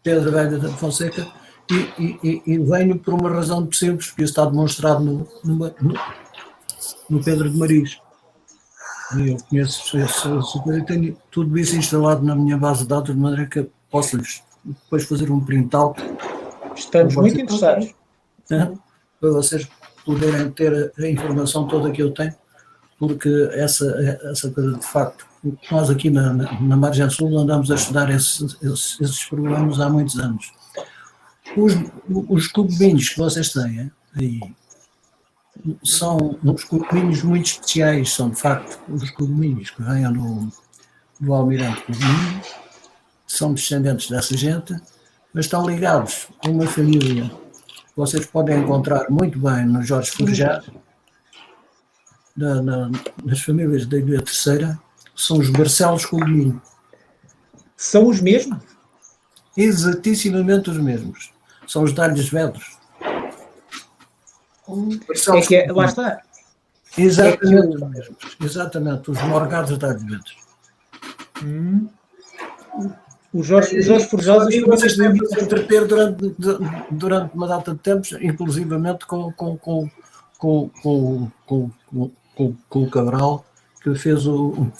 [SPEAKER 6] Pedro Velho da Fonseca, e venho por uma razão muito simples, porque isso está demonstrado no Pedro de Maris. E eu conheço e tenho tudo isso instalado na minha base de dados, de maneira que posso-lhes depois fazer um print out.
[SPEAKER 1] Estamos muito interessados.
[SPEAKER 6] Para vocês poderem ter a informação toda que eu tenho, porque essa coisa de facto, nós aqui na Margem Sul andamos a estudar esses problemas há muitos anos. Os clubinhos que vocês têm aí são uns clubinhos muito especiais, são de facto os clubinhos que vêm do Almirante Clubinho, são descendentes dessa gente, mas estão ligados a uma família que vocês podem encontrar muito bem no Jorge Forjá, nas famílias da Ilha Terceira, são os Barcelos Clubinho.
[SPEAKER 1] São os mesmos?
[SPEAKER 6] Exatissimamente os mesmos. São os Dalhos Vedros.
[SPEAKER 1] Lá está.
[SPEAKER 6] Exatamente os mesmos. Exatamente, os Morgados Dalhos Vedros.
[SPEAKER 1] O Jorge Forjá...
[SPEAKER 6] E vocês têm de se entreter durante uma data de tempos, inclusivamente com o Cabral, que fez o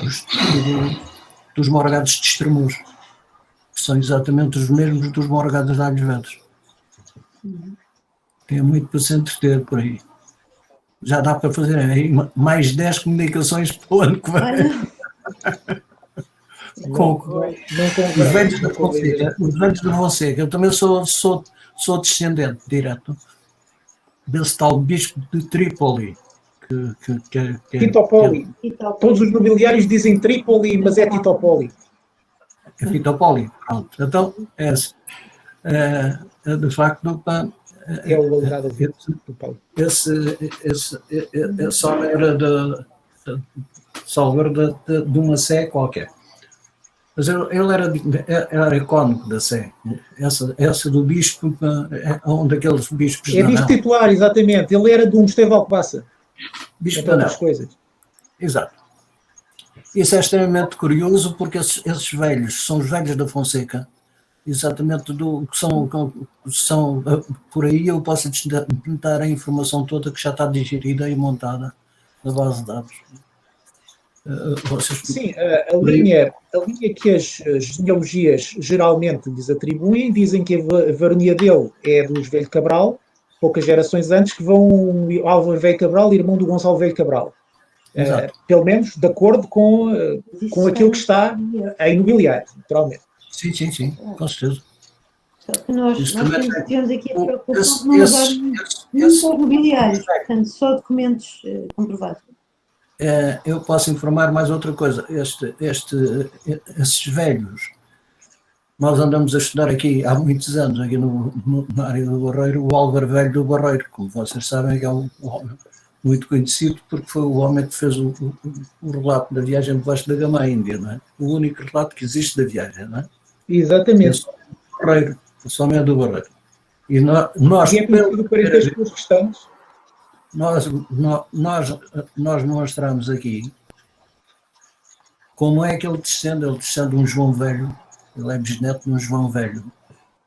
[SPEAKER 6] estudo dos Morgados de Estremoz. São exatamente os mesmos dos Morgados de Alhos Vedros. Tem muito para se entreter por aí. Já dá para fazer aí mais 10 comunicações para o ano que vem. Com os velhos da Fonseca. Os velhos da Fonseca. Eu também sou descendente direto desse tal bispo de Trípoli.
[SPEAKER 1] Titopoli. Todos os nobiliários dizem Trípoli, mas é Titopoli.
[SPEAKER 6] É Titopoli, pronto. Então, de facto,
[SPEAKER 1] é o legado do Paulo.
[SPEAKER 6] Esse homem era de uma Sé qualquer. Mas ele era icónico da Sé. Essa do bispo, um daqueles bispos.
[SPEAKER 1] É bispo titular, exatamente. Ele era de um Esteve Alcobaça.
[SPEAKER 6] Bispo
[SPEAKER 1] entre outras coisas.
[SPEAKER 6] Exato. Isso é extremamente curioso, porque esses velhos são os velhos da Fonseca, exatamente que são por aí eu posso tentar a informação toda que já está digerida e montada na base de dados.
[SPEAKER 1] Sim, a linha que as genealogias geralmente lhes atribuem, dizem que a varonia dele é dos Velho Cabral, poucas gerações antes, que vão Álvaro Velho Cabral, irmão do Gonçalo Velho Cabral. Pelo menos de acordo com aquilo que está em nobiliário, naturalmente.
[SPEAKER 6] Sim, com certeza.
[SPEAKER 7] Só que nós temos aqui a preocupação de não só nobiliários, portanto, só documentos comprovados.
[SPEAKER 6] Eu posso informar mais outra coisa. Esses velhos, nós andamos a estudar aqui há muitos anos, aqui na área do Barreiro, o Álvaro Velho do Barreiro, como vocês sabem, que é um homem muito conhecido, porque foi o homem que fez o relato da viagem de Vasco da Gama à Índia, não é? O único relato que existe da viagem, não é?
[SPEAKER 1] Exatamente.
[SPEAKER 6] Esse homem é do Barreiro. E nós mostramos aqui como é que ele descende de um João Velho, ele é bisneto de um João Velho,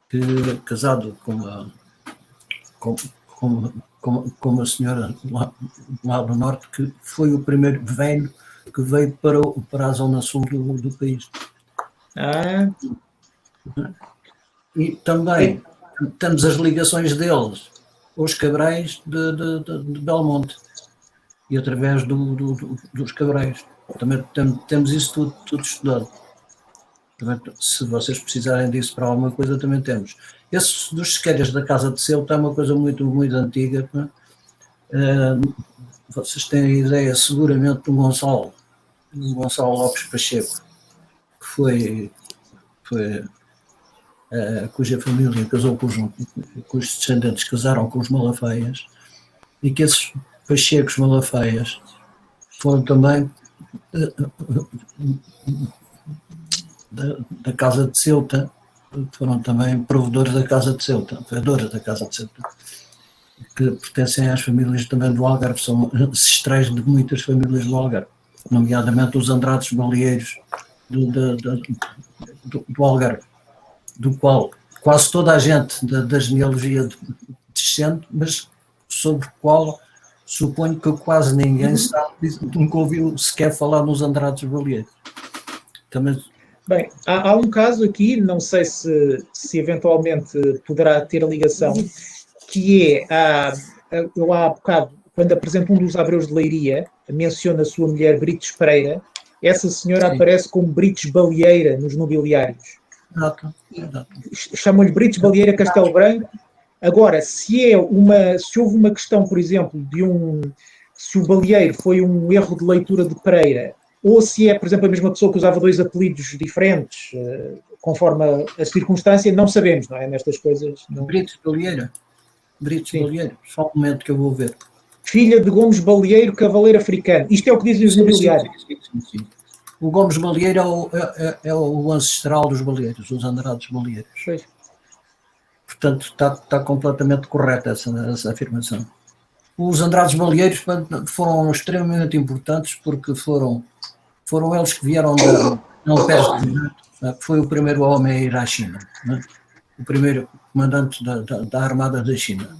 [SPEAKER 6] que casado com a senhora lá do norte, que foi o primeiro velho que veio para a zona sul do país. E também temos as ligações deles aos Cabrais de Belmonte e através dos Cabrais. Também temos isso tudo estudado. Também, se vocês precisarem disso para alguma coisa, também temos. Esse dos Sequeiras da Casa de Ceuta é uma coisa muito, muito antiga. Vocês têm a ideia, seguramente, de um Gonçalo Lopes Pacheco, que foi cuja família casou cujos descendentes casaram com os Malafeias, e que esses Pachecos Malafeias foram também da Casa de Ceuta, foram também provedores da Casa de Ceuta, vereadores da Casa de Ceuta, que pertencem às famílias também do Algarve, são ancestrais de muitas famílias do Algarve, nomeadamente os Andrades Baleeiros do Algarve, do qual quase toda a gente da genealogia descende, mas sobre o qual suponho que quase ninguém sabe, nunca ouviu sequer falar nos Andrades Baleeiros. Também.
[SPEAKER 1] Bem, há um caso aqui, não sei se eventualmente poderá ter ligação, que é eu há bocado, quando apresento um dos Abreus de Leiria, menciona a sua mulher Brites Pereira, essa senhora aparece como Brites Baleeira nos nobiliários.
[SPEAKER 6] Exato.
[SPEAKER 1] Chamam-lhe Brites Baleeira Castelo Branco. Agora, se houve uma questão, por exemplo, se o Baleeiro foi um erro de leitura de Pereira, ou se é, por exemplo, a mesma pessoa que usava 2 apelidos diferentes, conforme a circunstância, não sabemos, não é? Nestas coisas. Não...
[SPEAKER 6] Brites Baleeira. Só um momento que eu vou ver.
[SPEAKER 1] Filha de Gomes Baleeiro, cavaleiro africano. Isto é o que dizem os nobiliários.
[SPEAKER 6] Sim. O Gomes Baleeiro é o ancestral dos baleeiros, os Andrades Baleeiros.
[SPEAKER 1] Pois.
[SPEAKER 6] Portanto, está completamente correta essa afirmação. Os Andrades Baleeiros foram extremamente importantes porque foram eles que vieram não perto, foi o primeiro homem a ir à China, né? O primeiro comandante da Armada da China.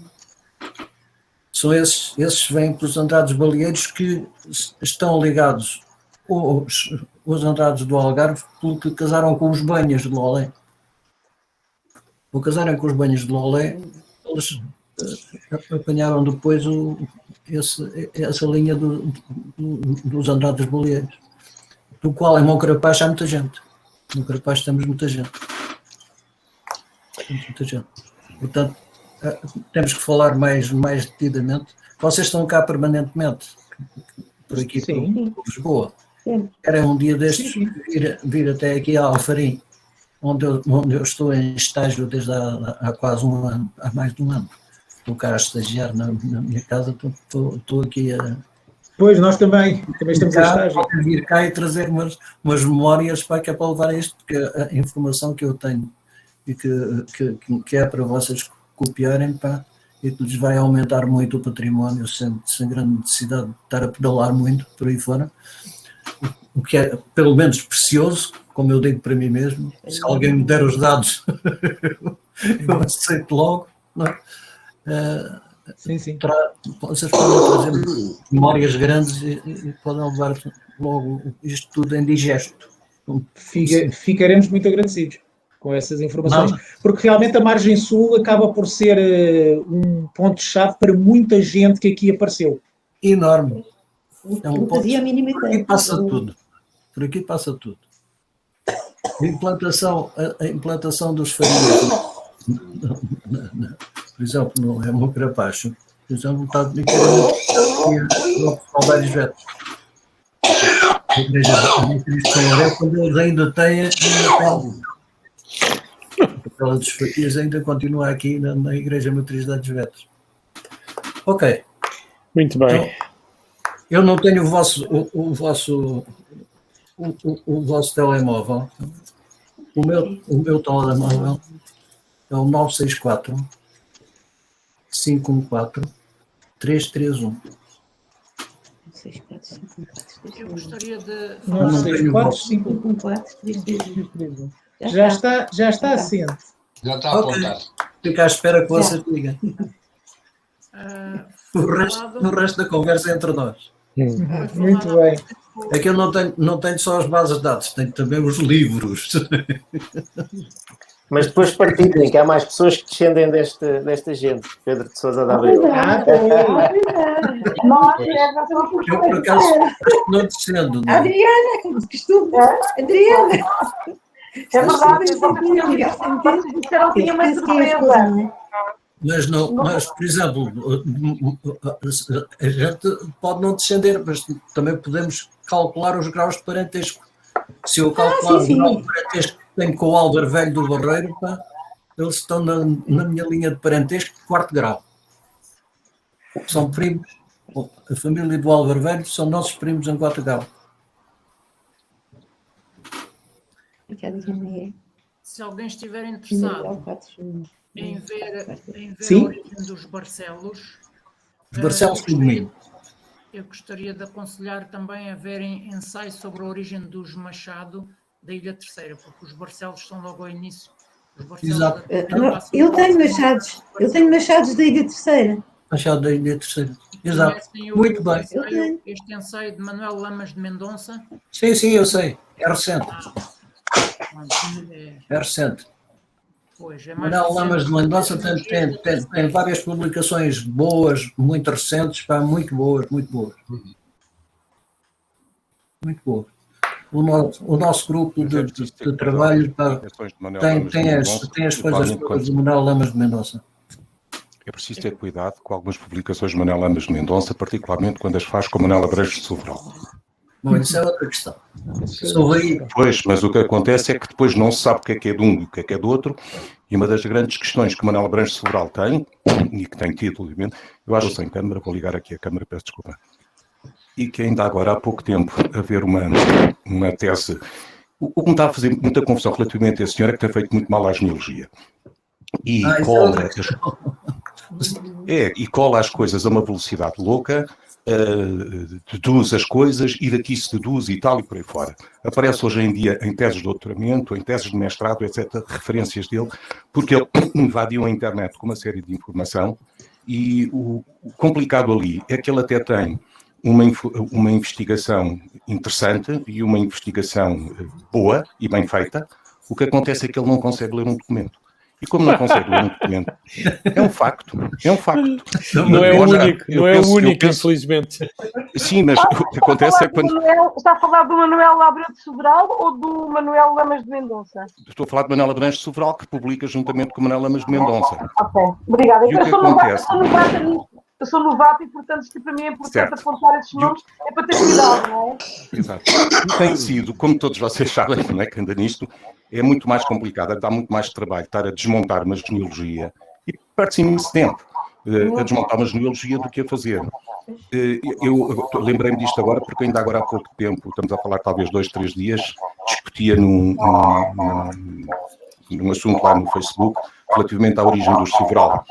[SPEAKER 6] São esses vêm para os Andrades Baleeiros que estão ligados os Andrades do Algarve porque casaram com os Banhas de Lolé. Ao casarem com os Banhas de Lolé, eles apanharam depois essa linha dos Andrades Baleeiros, do qual em Moncarapaz há muita gente. Em Moncarapaz temos muita gente. Portanto, temos que falar mais detidamente. Vocês estão cá permanentemente, por aqui, por Lisboa. Era um dia destes vir até aqui a Alfarim, onde eu estou em estágio desde há quase um ano, há mais de um ano. Estou cá a estagiar na minha casa, estou aqui a...
[SPEAKER 1] Pois, nós também estamos a estágio.
[SPEAKER 6] Vir cá e trazer umas memórias para levar isto, porque a informação que eu tenho e que é para vocês copiarem, e que lhes vai aumentar muito o património sem grande necessidade de estar a pedalar muito por aí fora, o que é pelo menos precioso, como eu digo para mim mesmo. Se alguém me der os dados eu aceito logo, não é?
[SPEAKER 1] Sim.
[SPEAKER 6] Vocês podem trazer memórias grandes e podem levar logo isto tudo em digesto.
[SPEAKER 1] Ficaremos muito agradecidos com essas informações, porque realmente a margem sul acaba por ser um ponto-chave para muita gente que aqui apareceu.
[SPEAKER 6] Enorme.
[SPEAKER 7] É um ponto. Por aqui
[SPEAKER 6] passa tudo. A implantação dos farinhas, por exemplo, no Moncarapaz, por exemplo, está no Vários Vetos. A igreja de Cristo São Lourenço, quando eles ainda têm aquela dos fatias, ainda continua aqui na Igreja Matriz de Vetos. Ok.
[SPEAKER 8] Muito bem.
[SPEAKER 6] Então, eu não tenho o vosso telemóvel. O meu telemóvel é o 964 514 331.
[SPEAKER 9] Eu gostaria de...
[SPEAKER 1] 964 514 331. Já está assente.
[SPEAKER 2] Já está apontado.
[SPEAKER 6] Fica à espera que você diga. O resto da conversa é entre nós.
[SPEAKER 1] Muito bem.
[SPEAKER 6] É que eu não tenho só as bases de dados, tenho também os livros.
[SPEAKER 10] Mas depois partilhem, que há mais pessoas que descendem desta gente. Pedro de Sousa da Abreu.
[SPEAKER 6] Eu, por acaso, não descendo. Não.
[SPEAKER 7] Adriana, como se costuma. Adriana.
[SPEAKER 3] É verdade, disseram que tinha uma surpresa.
[SPEAKER 6] Mas, por exemplo, a gente pode não descender, mas também podemos calcular os graus de parentesco. Se eu calcular o grau de parentesco que tenho com o Álvaro Velho do Barreiro, eles estão na minha linha de parentesco de 4º grau. São primos. A família do Álvaro Velho são nossos primos em 4º grau.
[SPEAKER 9] Se alguém estiver interessado em ver a origem dos Barcelos,
[SPEAKER 6] os Barcelos do Domingo.
[SPEAKER 9] Eu gostaria de aconselhar também a verem ensaios sobre a origem dos Machado da Ilha Terceira, porque os Barcelos são logo ao início.
[SPEAKER 6] Exato.
[SPEAKER 7] Eu tenho machados da Ilha Terceira.
[SPEAKER 6] Machado da Ilha Terceira. Exato. Muito bem.
[SPEAKER 9] Este ensaio de Manuel Lamas de Mendonça.
[SPEAKER 6] Sim, eu sei. É recente. É recente.
[SPEAKER 9] Pois, é mais
[SPEAKER 6] Manuel Lamas de Mendonça tem várias publicações boas, muito recentes, pá, muito boas. Muito boas. O nosso grupo de trabalho tem as coisas todas de Manuel Lamas de Mendonça.
[SPEAKER 8] É preciso ter cuidado com algumas publicações de Manuel Lamas de Mendonça, particularmente quando as faz com Manuel Abranches de Sobral.
[SPEAKER 6] Bom, isso é outra questão.
[SPEAKER 8] Pois, mas o que acontece é que depois não se sabe o que é de um e o que é do outro, e uma das grandes questões que Manuel Abranches de Sobral tem, e que tem tido, obviamente, eu acho sem câmara, vou ligar aqui a câmara, peço desculpa, e que ainda agora há pouco tempo haver uma tese. O que me está a fazer muita confusão relativamente a esse senhor é que tem feito muito mal à genealogia. E cola as coisas a uma velocidade louca, deduz as coisas e daqui se deduz e tal e por aí fora. Aparece hoje em dia em teses de doutoramento, em teses de mestrado, etc., referências dele, porque ele invadiu a internet com uma série de informação e o complicado ali é que ele até tem uma investigação interessante e uma investigação boa e bem feita. O que acontece é que ele não consegue ler um documento. E como não consegue ler um documento, é um facto.
[SPEAKER 11] Não é o único, infelizmente.
[SPEAKER 8] Sim, mas o que acontece é que quando...
[SPEAKER 3] Está a falar do Manuel Abreu de Sobral ou do Manuel Lamas de Mendonça?
[SPEAKER 8] Estou a falar de Manuel Abranches de Sobral, que publica juntamente com Manuel Lamas de Mendonça.
[SPEAKER 3] Ok, obrigada.
[SPEAKER 8] E o que acontece?
[SPEAKER 3] Eu sou novata e, portanto, isto para mim é importante apontar esses nomes, é para ter cuidado, não é?
[SPEAKER 8] Exato. Tem sido, como todos vocês sabem, não é, que anda nisto, é muito mais complicado, dá muito mais trabalho estar a desmontar uma genealogia e perde-se imenso tempo a desmontar uma genealogia do que a fazer. Eu lembrei-me disto agora porque ainda agora há pouco tempo, estamos a falar talvez 2, 3 dias, discutia num assunto lá no Facebook relativamente à origem do Sobral,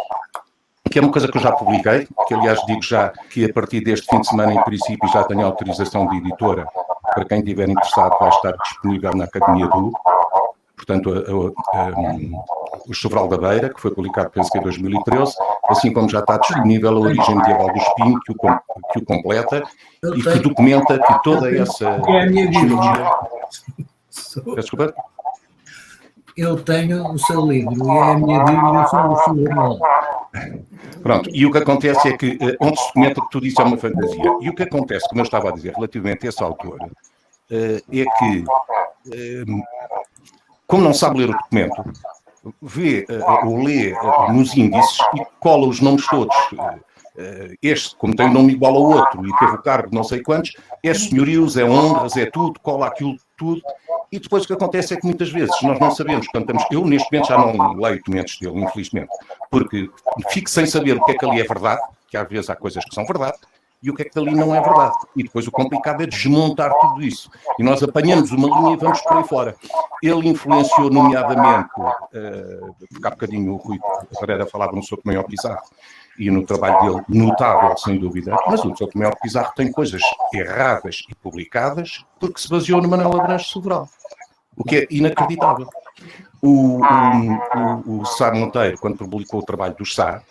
[SPEAKER 8] que é uma coisa que eu já publiquei, que aliás digo já que a partir deste fim de semana, em princípio, já tenho autorização de editora, para quem estiver interessado vai estar disponível na Academia do, portanto, o Sobral da Beira, que foi publicado, penso que em 2013, assim como já está disponível a origem medieval do Espinho, que o completa e que documenta que toda essa genealogia... Desculpa?
[SPEAKER 6] Eu tenho o seu livro e é a minha Bíblia sobre o Sobral.
[SPEAKER 8] Pronto, e o que acontece é que, onde se documenta que tudo isso é uma fantasia. E o que acontece, como eu estava a dizer, relativamente a esse autor, é que, como não sabe ler o documento, vê ou lê nos índices e cola os nomes todos. Este, como tem um nome igual ao outro e teve o cargo de não sei quantos, é senhorios, é honras, é tudo, cola aquilo tudo. E depois o que acontece é que muitas vezes nós não sabemos, eu neste momento já não leio documentos dele, infelizmente, porque fico sem saber o que é que ali é verdade, que às vezes há coisas que são verdade, e o que é que ali não é verdade. E depois o complicado é desmontar tudo isso. E nós apanhamos uma linha e vamos por aí fora. Ele influenciou nomeadamente, porque há bocadinho o Rui Pereira falava no Sr. Tomé Pizarro, e no trabalho dele notável, sem dúvida, mas o Sr. Tomé Pizarro tem coisas erradas e publicadas porque se baseou no Manuel Abranches de Sobral, o que é inacreditável. O Sá Monteiro, quando publicou o trabalho do Sá,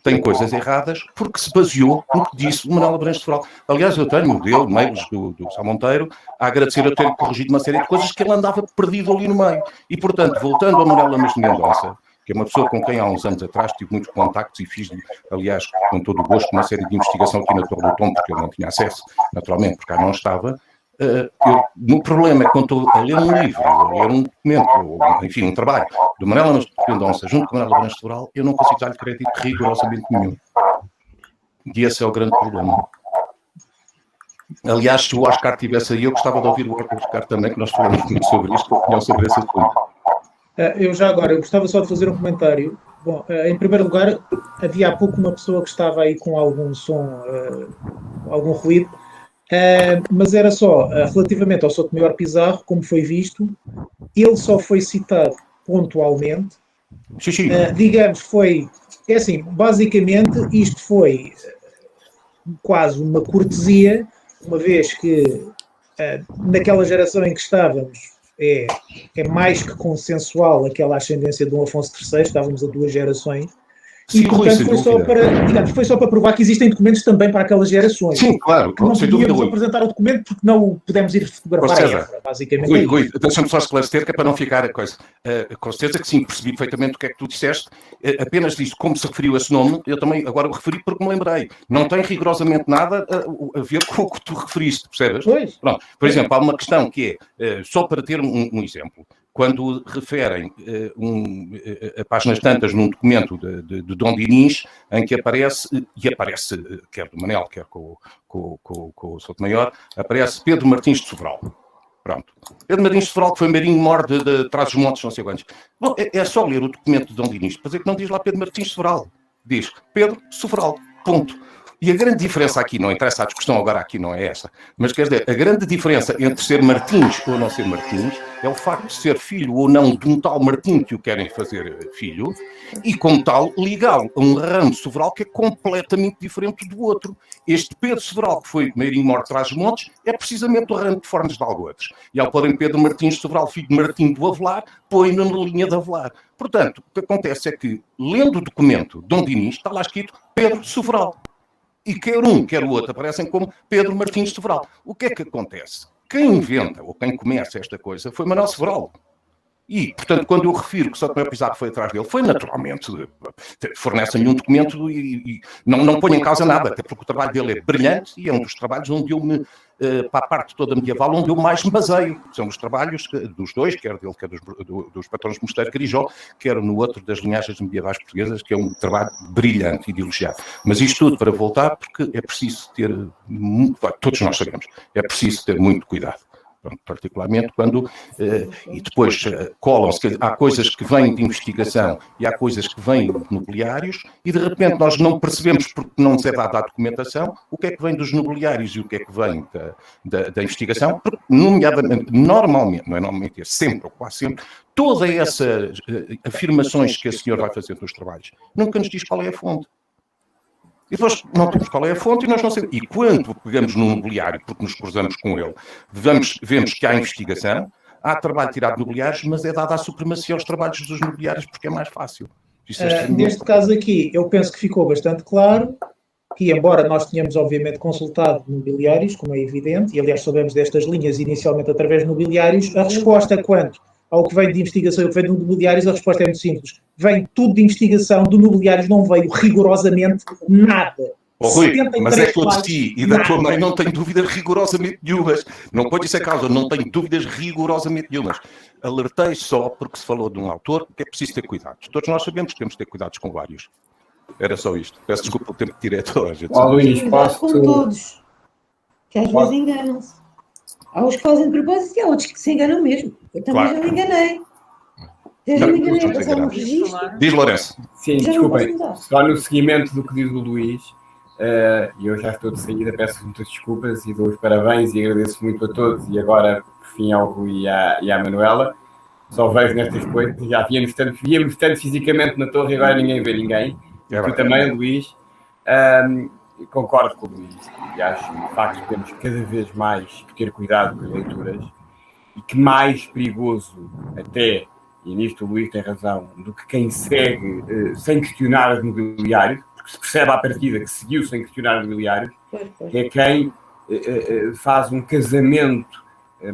[SPEAKER 8] tem coisas erradas porque se baseou no que disse o Manuel Abranches de Sobral. Aliás, eu tenho dele, mails do Sá Monteiro, a agradecer a ter corrigido uma série de coisas que ele andava perdido ali no meio. E, portanto, voltando ao Manuel Lamas de Mendonça, que é uma pessoa com quem há uns anos atrás tive muitos contactos e fiz, aliás, com todo o gosto, uma série de investigação aqui na Torre do Tom, porque eu não tinha acesso, naturalmente, porque cá não estava. O problema é que quando estou a ler um livro, a ler um documento, ou, enfim, um trabalho do Manuel Lamas de Mendonça junto com o Manuel Abranches de Sobral, eu não consigo dar-lhe crédito rigorosamente nenhum. E esse é o grande problema. Aliás, se o Oscar estivesse aí, eu gostava de ouvir o Oscar também, que nós falamos muito sobre isto, opinião sobre esse assunto.
[SPEAKER 1] Eu gostava só de fazer um comentário. Bom, em primeiro lugar, havia há pouco uma pessoa que estava aí com algum som, algum ruído, mas era só relativamente ao Sr. Tomé Pizarro, como foi visto, ele só foi citado pontualmente. Digamos, foi, é assim, basicamente isto foi quase uma cortesia, uma vez que naquela geração em que estávamos, é mais que consensual aquela ascendência de Dom Afonso III, estávamos a 2 gerações, E, portanto, foi só para provar que existem documentos também para aquelas gerações.
[SPEAKER 8] Sim, claro.
[SPEAKER 1] Que não podíamos apresentar o documento porque não o pudemos ir fotografar a Évora, basicamente.
[SPEAKER 8] Rui, deixa-me só esclarecer, que é para não ficar a coisa. Com certeza que sim, percebi perfeitamente o que é que tu disseste. Apenas disse como se referiu a esse nome, eu também agora o referi porque me lembrei. Não tem rigorosamente nada a ver com o que tu referiste, percebes?
[SPEAKER 1] Pois.
[SPEAKER 8] Pronto. Por exemplo, há uma questão que é, só para ter um exemplo, quando referem a páginas tantas num documento de Dom Dinis, em que aparece, quer do Manel, quer com o Souto Maior, aparece Pedro Martins de Sobral. Pronto. Pedro Martins de Sobral, que foi marinho-mor de Trás-os-Montes, não sei quantos. Bom, é só ler o documento de Dom Dinis, para dizer que não diz lá Pedro Martins de Sobral. Diz Pedro Sobral. Ponto. E a grande diferença aqui, não interessa a discussão agora aqui, não é essa, mas quer dizer, a grande diferença entre ser Martins ou não ser Martins é o facto de ser filho ou não de um tal Martim que o querem fazer filho e, como tal, ligá-lo a um ramo Sobral que é completamente diferente do outro. Este Pedro Sobral, que foi marinho-mor de Trás-os-Montes, é precisamente o ramo de Fornos de Algoates. E ao porem Pedro Martins de Sobral, filho de Martim do Avelar, põe-no na linha de Avelar. Portanto, o que acontece é que, lendo o documento de Dom Dinis, está lá escrito Pedro Sobral. E quer um, quer o outro, aparecem como Pedro Martins de Sobral. O que é que acontece? Quem inventa, ou quem começa esta coisa, foi Manuel Sobral. E, portanto, quando eu refiro que Souto Maior Pizarro foi atrás dele, foi naturalmente, fornece-me um documento e não ponho em causa nada, até porque o trabalho dele é brilhante e é um dos trabalhos onde eu me, para a parte toda medieval, onde eu mais me baseio. São os trabalhos dos dois, quer dele, quer dos patrões do Mosteiro de Carijó, quer no outro das linhagens medievais portuguesas, que é um trabalho brilhante e de elogiar. Mas isto tudo para voltar, porque é preciso ter, todos nós sabemos, é preciso ter muito cuidado. Particularmente quando, e depois colam-se, há coisas que vêm de investigação e há coisas que vêm de nobiliários e de repente nós não percebemos, porque não nos é dada a documentação, o que é que vem dos nobiliários e o que é que vem da investigação, porque nomeadamente, normalmente, não é normalmente, é sempre ou quase sempre, todas essas afirmações que a senhora vai fazer dos trabalhos, nunca nos diz qual é a fonte. E depois não temos qual é a fonte e nós não sabemos. E quando pegamos num nobiliário, porque nos cruzamos com ele, vemos que há investigação, há trabalho tirado de nobiliários, mas é dada a supremacia aos trabalhos dos nobiliários porque é mais fácil.
[SPEAKER 1] Neste caso aqui, eu penso que ficou bastante claro que, embora nós tenhamos obviamente consultado nobiliários, como é evidente, e aliás soubemos destas linhas inicialmente através de nobiliários, a resposta quanto ao que vem de investigação e o que vem de nobiliários, a resposta é muito simples. Vem tudo de investigação, do nobiliários não veio rigorosamente nada.
[SPEAKER 8] Rui, mas é que eu de ti e da tua mãe não tenho dúvidas rigorosamente nenhumas. Não pode isso a causa, não tenho dúvidas rigorosamente nenhumas. Alertei só porque se falou de um autor que é preciso ter cuidados. Todos nós sabemos que temos de ter cuidados com vários. Era só isto. Peço desculpa pelo tempo que tirei a toda a gente.
[SPEAKER 7] Cuidado com todos, que às vezes enganam-se. Há os que fazem de propósito e há outros que se enganam mesmo. Eu também já me enganei.
[SPEAKER 8] Diz, Lourenço.
[SPEAKER 12] Sim, desculpem. Só no seguimento do que diz o Luís, e eu já estou de saída, peço muitas desculpas e dou os parabéns e agradeço muito a todos. E agora, por fim, ao Rui e à Manuela. Só vejo nestas coisas. Já víamos tanto fisicamente na torre e agora ninguém vê ninguém. E tu também, Luís. Concordo com o Luís e acho que, de facto, temos cada vez mais que ter cuidado com as leituras e que mais perigoso até, e nisto o Luís tem razão, do que quem segue sem questionar os nobiliários, porque se percebe à partida que seguiu sem questionar os nobiliários, é quem faz um casamento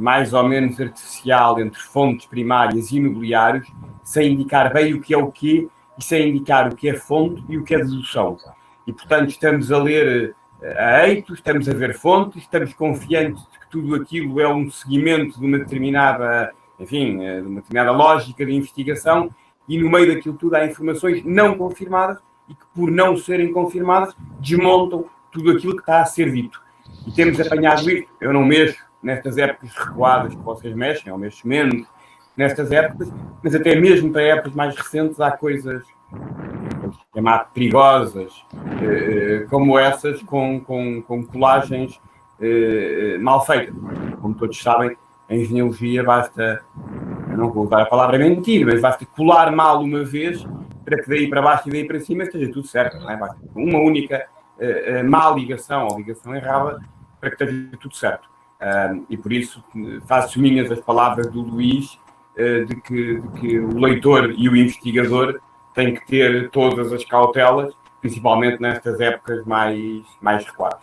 [SPEAKER 12] mais ou menos artificial entre fontes primárias e nobiliários, sem indicar bem o que é o quê e sem indicar o que é fonte e o que é dedução. E, portanto, estamos a ler a eito, estamos a ver fontes, estamos confiantes de que tudo aquilo é um seguimento de uma determinada, enfim, de uma determinada lógica de investigação e no meio daquilo tudo há informações não confirmadas e que, por não serem confirmadas, desmontam tudo aquilo que está a ser dito. E temos apanhado isto. Eu não mexo nestas épocas recuadas que vocês mexem, ou mexo menos nestas épocas, mas até mesmo para épocas mais recentes há coisas chamar perigosas, como essas, com colagens mal feitas. Como todos sabem, em genealogia basta, eu não vou usar a palavra mentir, mas basta colar mal uma vez para que daí para baixo e daí para cima esteja tudo certo. Não é? Basta uma única má ligação ou ligação errada para que esteja tudo certo. E por isso faço minhas as palavras do Luís de que o leitor e o investigador tem que ter todas as cautelas, principalmente nestas épocas mais recuadas.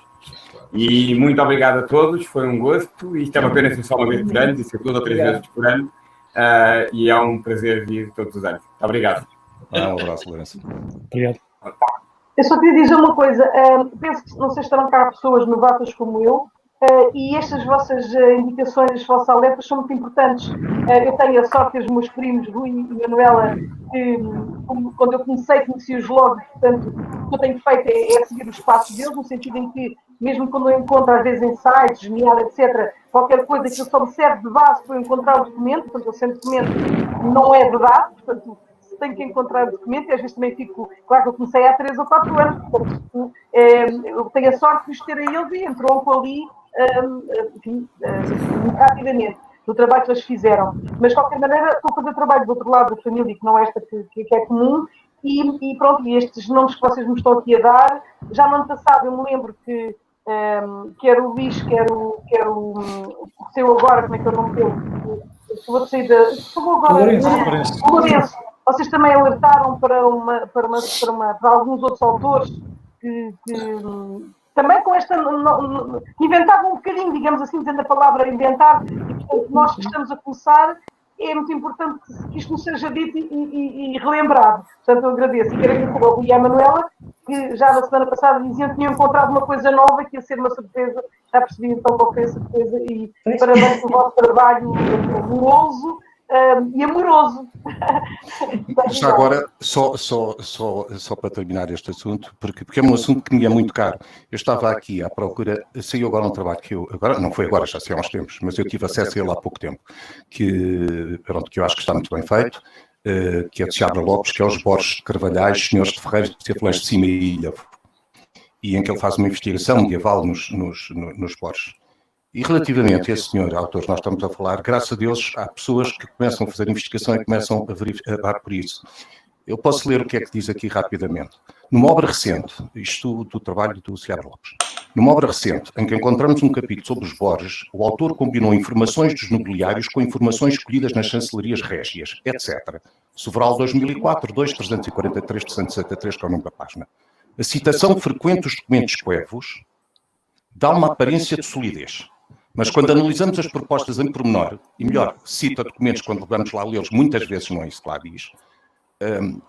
[SPEAKER 12] E muito obrigado a todos, foi um gosto. Isto é uma pena ser só uma vez por ano, e ser 2 ou 3 vezes por ano, e é um prazer vir todos os anos. Muito obrigado.
[SPEAKER 8] Um abraço, Lourenço.
[SPEAKER 11] Obrigado.
[SPEAKER 3] Eu só queria dizer uma coisa, penso que não sei se estarão cá pessoas novatas como eu, e estas vossas indicações, as vossas alertas são muito importantes. Eu tenho a sorte que os meus primos, Rui e Manuela, que quando eu conheci-os logo, portanto, o que eu tenho feito é seguir os passos deles, no sentido em que, mesmo quando eu encontro, às vezes, em sites, genial, etc., qualquer coisa que só me serve de base para eu encontrar o documento, portanto, eu sempre documento não é verdade, portanto, tenho que encontrar o documento, e às vezes também fico, claro que eu comecei há 3 ou 4 anos, portanto, eu tenho a sorte de os ter a eles e entronco ali, enfim, muito rapidamente, do trabalho que eles fizeram. Mas, de qualquer maneira, estou a fazer trabalho do outro lado da família, que não é esta que é comum, e pronto, e estes nomes que vocês me estão aqui a dar, já no ano passado eu me lembro que quer o Luís, quer o seu agora, como é que é o nome dele? Estou a sair da... O Lourenço. Vocês também alertaram para alguns outros autores que também com esta... inventavam um bocadinho, digamos assim, dizendo a palavra inventar, e portanto nós que estamos a começar, é muito importante que isto nos seja dito e relembrado. Portanto, eu agradeço. E quero agradecer ao Rui e à Manuela, que já na semana passada diziam que tinham encontrado uma coisa nova, que ia ser uma surpresa. Já percebi então qual foi a surpresa. E parabéns pelo vosso trabalho amoroso e amoroso.
[SPEAKER 8] Já agora, só para terminar este assunto, porque é um assunto que me é muito caro. Eu estava aqui à procura, saiu agora um trabalho que eu, agora não foi agora, já saiu há uns tempos, mas eu tive acesso a ele há pouco tempo, que eu acho que está muito bem feito, que é de Seabra Lopes, que é os Borges de Carvalhais, Senhores de Ferreiros de Cefelães de Cima e Ilha, e em que ele faz uma investigação medieval nos Borges. E relativamente a esse senhor autor que nós estamos a falar, graças a Deus há pessoas que começam a fazer investigação e começam a dar por isso. Eu posso ler o que é que diz aqui rapidamente. Numa obra recente, isto do trabalho do Seabra Lopes, numa obra recente em que encontramos um capítulo sobre os Borges, o autor combinou informações dos nobiliários com informações escolhidas nas chancelarias régias, etc. Sobral 2004, 2343-373, que é o nome da página. A citação frequente dos documentos coevos dá uma aparência de solidez. Mas quando analisamos as propostas em pormenor, e melhor, cita documentos quando vamos lá lê-los, muitas vezes não é isso que lá diz,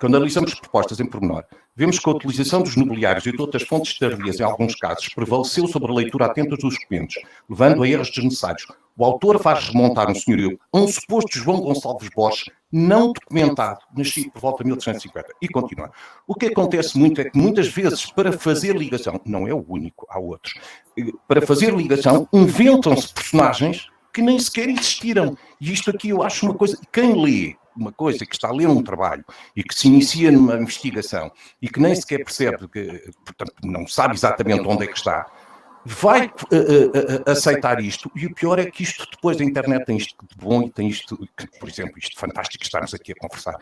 [SPEAKER 8] quando analisamos propostas em pormenor, vemos que a utilização dos nobiliários e de outras fontes tardias, em alguns casos, prevaleceu sobre a leitura atenta dos documentos, levando a erros desnecessários. O autor faz remontar um senhorio a um suposto João Gonçalves Borges não documentado, nascido por volta de 1850. E continua. O que acontece muito é que muitas vezes, para fazer ligação, não é o único, há outros, para fazer ligação, inventam-se personagens que nem sequer existiram. E isto aqui eu acho uma coisa... Quem lê uma coisa, que está a ler um trabalho e que se inicia numa investigação e que nem sequer percebe, portanto, não sabe exatamente onde é que está, vai aceitar isto. E o pior é que isto, depois da internet, tem isto de bom e tem isto, por exemplo, isto fantástico que estamos aqui a conversar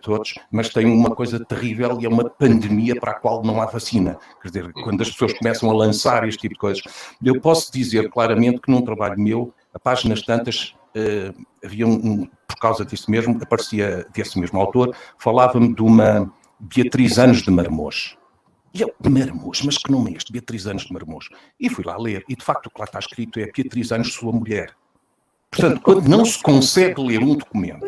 [SPEAKER 8] todos, mas tem uma coisa terrível e é uma pandemia para a qual não há vacina. Quer dizer, quando as pessoas começam a lançar este tipo de coisas, eu posso dizer claramente que num trabalho meu, a páginas tantas, havia por causa disso mesmo, aparecia desse mesmo autor, falava-me de uma Beatriz Anos de Marmôs. E eu, Marmôs, mas que nome é este? Beatriz Anos de Marmôs. E fui lá ler, e de facto o que lá está escrito é Beatriz Anos, sua mulher. Portanto, quando não se consegue ler um documento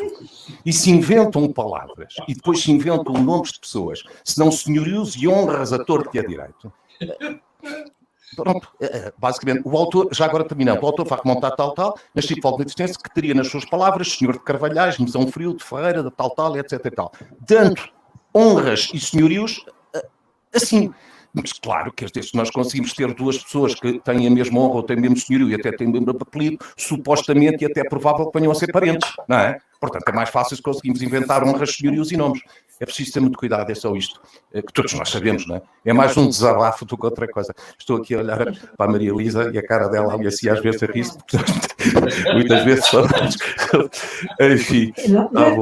[SPEAKER 8] e se inventam palavras e depois se inventam nomes de pessoas, senão senhorios e honras a torto e a direito. Pronto, basicamente, o autor, já agora terminando, o autor vai remontar tal, nascido de existência, que teria nas suas palavras, senhor de Carvalhais, Mesão Frio, de Ferreira, de tal, etc e tal. Dando honras e senhorios, assim, mas claro que se nós conseguimos ter duas pessoas que têm a mesma honra ou têm o mesmo senhorio e até têm o mesmo apelido, supostamente e até é provável que venham a ser parentes, não é? Portanto, é mais fácil se conseguimos inventar honras, senhorios e nomes. É preciso ter muito cuidado, é só isto, que todos nós sabemos, não é? É mais um desabafo do que outra coisa. Estou aqui a olhar para a Maria Elisa e a cara dela ali assim às vezes a rir-se, portanto, Muitas vezes são. Enfim.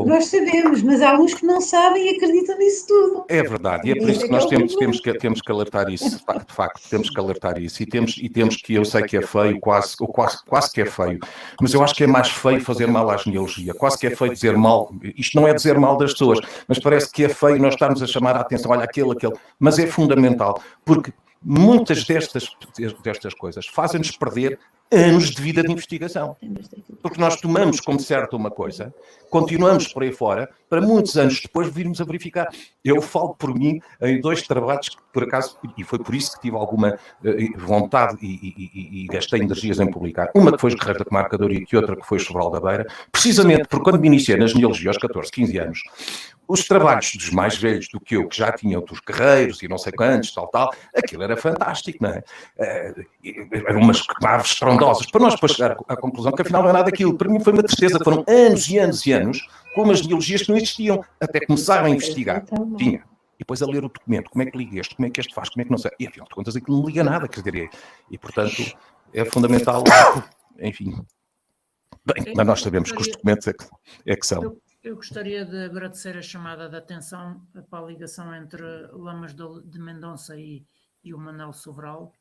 [SPEAKER 7] Nós sabemos, mas há uns que não sabem e acreditam nisso tudo.
[SPEAKER 8] É verdade, e é por isso que nós temos que alertar isso, de facto, temos que alertar isso. E temos que, eu sei que é feio, quase que é feio, mas eu acho que é mais feio fazer mal à genealogia, quase que é feio dizer mal, isto não é dizer mal das pessoas, mas parece que é feio nós estarmos a chamar a atenção, olha, aquele, mas é fundamental, porque muitas destas coisas fazem-nos perder anos de vida de investigação. Porque nós tomamos como certa uma coisa, continuamos por aí fora, para muitos anos depois virmos a verificar. Eu falo por mim em 2 trabalhos que, por acaso, e foi por isso que tive alguma vontade e gastei energias em publicar. Uma que foi os Guerreiros da Comarcadora e outra que foi o Sobral da Beira, precisamente porque quando me iniciei na genealogia aos 14, 15 anos, os trabalhos dos mais velhos do que eu, que já tinham dos guerreiros e não sei quantos, tal, aquilo era fantástico, não é? Eram umas árvores estrondosas, para nós depois chegar à conclusão que afinal não é nada daquilo. Para mim foi uma tristeza, foram anos e anos e anos com umas genealogias que não existiam, até começaram a investigar. Tinha. E depois a ler o documento, como é que liga este, como é que este faz, como é que não sei. E afinal de contas aquilo não liga nada, quer dizer, e portanto é fundamental, enfim. Bem, mas nós sabemos que os documentos é que são.
[SPEAKER 9] Eu gostaria de agradecer a chamada de atenção para a ligação entre Lamas de Mendonça e o Manuel Sobral,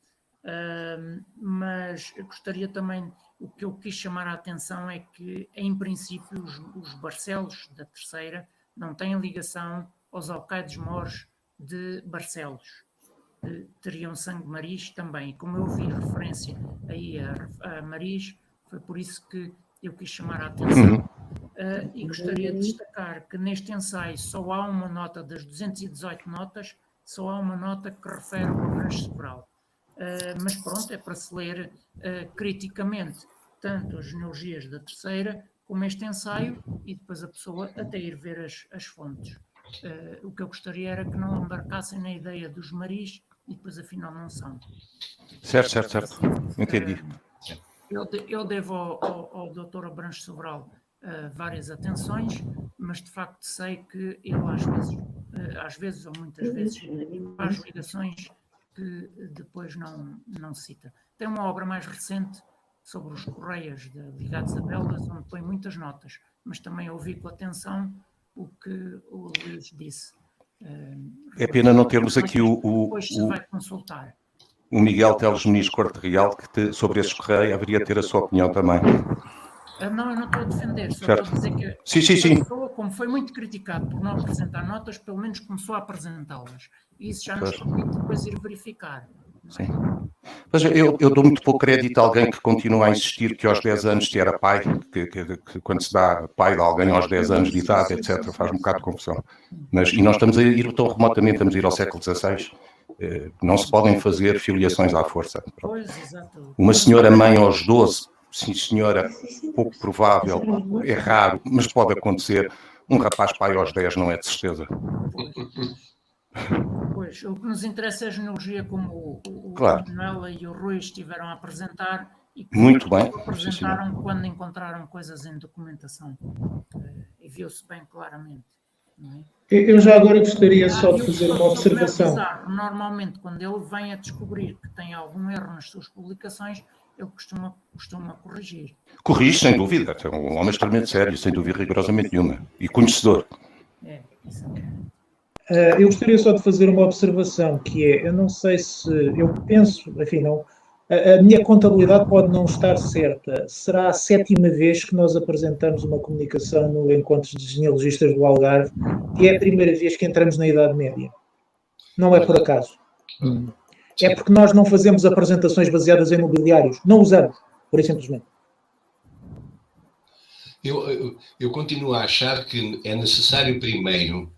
[SPEAKER 9] mas eu gostaria também, o que eu quis chamar a atenção é que, em princípio, os Barcelos da Terceira não têm ligação aos alcaides mores de Barcelos. Teriam sangue Maris também, e como eu vi referência aí a Maris, foi por isso que eu quis chamar a atenção. E gostaria de destacar que neste ensaio só há uma nota das 218 notas, só há uma nota que refere ao Abranches Sobral. Mas pronto, é para se ler criticamente tanto as genealogias da Terceira como este ensaio e depois a pessoa até ir ver as fontes. O que eu gostaria era que não embarcassem na ideia dos Maris e depois afinal não são.
[SPEAKER 8] Certo. Entendi.
[SPEAKER 9] Eu devo ao Dr. Abranches Sobral várias atenções, mas de facto sei que ele às vezes ou muitas vezes faz ligações que depois não cita. Tem uma obra mais recente sobre os Correias ligados a Beldas, onde põe muitas notas, mas também ouvi com atenção o que o Luís disse.
[SPEAKER 8] É pena não termos aqui
[SPEAKER 9] depois se vai consultar.
[SPEAKER 8] O Miguel Teles Muniz Corte Real, que sobre esses Correios haveria de ter a sua opinião também.
[SPEAKER 9] Não, eu não estou a defender, só
[SPEAKER 8] certo.
[SPEAKER 9] estou a dizer que
[SPEAKER 8] sim.
[SPEAKER 9] A pessoa, como foi muito criticado por não apresentar notas, pelo menos começou a apresentá-las. E isso já nos permite depois ir verificar.
[SPEAKER 8] Sim. Mas eu dou muito pouco crédito a alguém que continua a insistir que aos 10 anos se era pai, que quando se dá pai de alguém aos 10 anos de idade, etc., faz um bocado de confusão. E nós estamos a ir tão remotamente, estamos a ir ao século XVI. Não se podem fazer filiações à força. Uma senhora mãe aos 12, sim senhora, pouco provável, é raro, mas pode acontecer. Um rapaz pai aos 10 não é de certeza.
[SPEAKER 9] Pois, o que nos interessa é a genealogia, como o Manuela e o Rui estiveram a apresentar e que
[SPEAKER 8] muito bem.
[SPEAKER 9] Apresentaram quando encontraram coisas em documentação. E viu-se bem claramente. Não é?
[SPEAKER 1] Eu já agora gostaria só de fazer uma observação.
[SPEAKER 9] Normalmente, quando ele vem a descobrir que tem algum erro nas suas publicações, ele costuma corrigir.
[SPEAKER 8] Corrige, sem dúvida. É um homem extremamente sério, sem dúvida rigorosamente nenhuma. E conhecedor.
[SPEAKER 1] Eu gostaria só de fazer uma observação, que é, eu não sei se, eu penso, enfim, não, a minha contabilidade pode não estar certa. Será a 7ª vez que nós apresentamos uma comunicação no Encontro de Genealogistas do Algarve e é a primeira vez que entramos na Idade Média. Não é por acaso. É porque nós não fazemos apresentações baseadas em mobiliários. Não usamos, por e simplesmente.
[SPEAKER 2] Eu continuo a achar que é necessário primeiro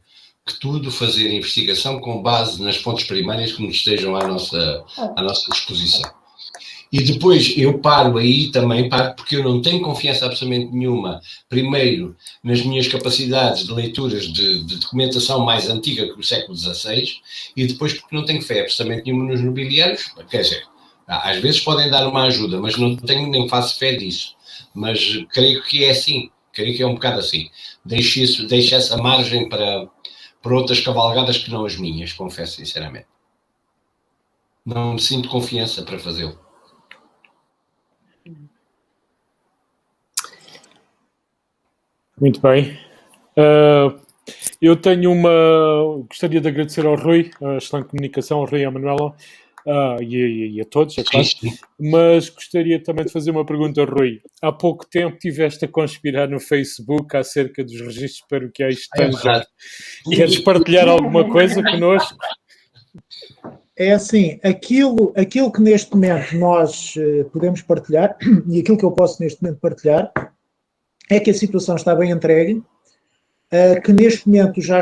[SPEAKER 2] que tudo fazer investigação com base nas fontes primárias que nos estejam à nossa disposição. E depois eu paro aí também, porque eu não tenho confiança absolutamente nenhuma, primeiro, nas minhas capacidades de leituras de documentação mais antiga que o século XVI, e depois porque não tenho fé absolutamente nenhuma nos nobiliários, quer dizer, às vezes podem dar uma ajuda, mas não tenho nem faço fé disso. Mas creio que é assim, creio que é um bocado assim. Deixo essa margem para outras cavalgadas que não as minhas, confesso sinceramente. Não me sinto confiança para fazê-lo.
[SPEAKER 11] Muito bem. Eu tenho gostaria de agradecer ao Rui, a excelente comunicação, ao Rui e à Manuela, e a todos, é claro. Mas gostaria também de fazer uma pergunta, Rui. Há pouco tempo estiveste a conspirar no Facebook acerca dos registros paroquiais de Tanger. Queres partilhar alguma coisa connosco?
[SPEAKER 1] É assim, aquilo que neste momento nós podemos partilhar, e aquilo que eu posso neste momento partilhar, é que a situação está bem entregue, que neste momento já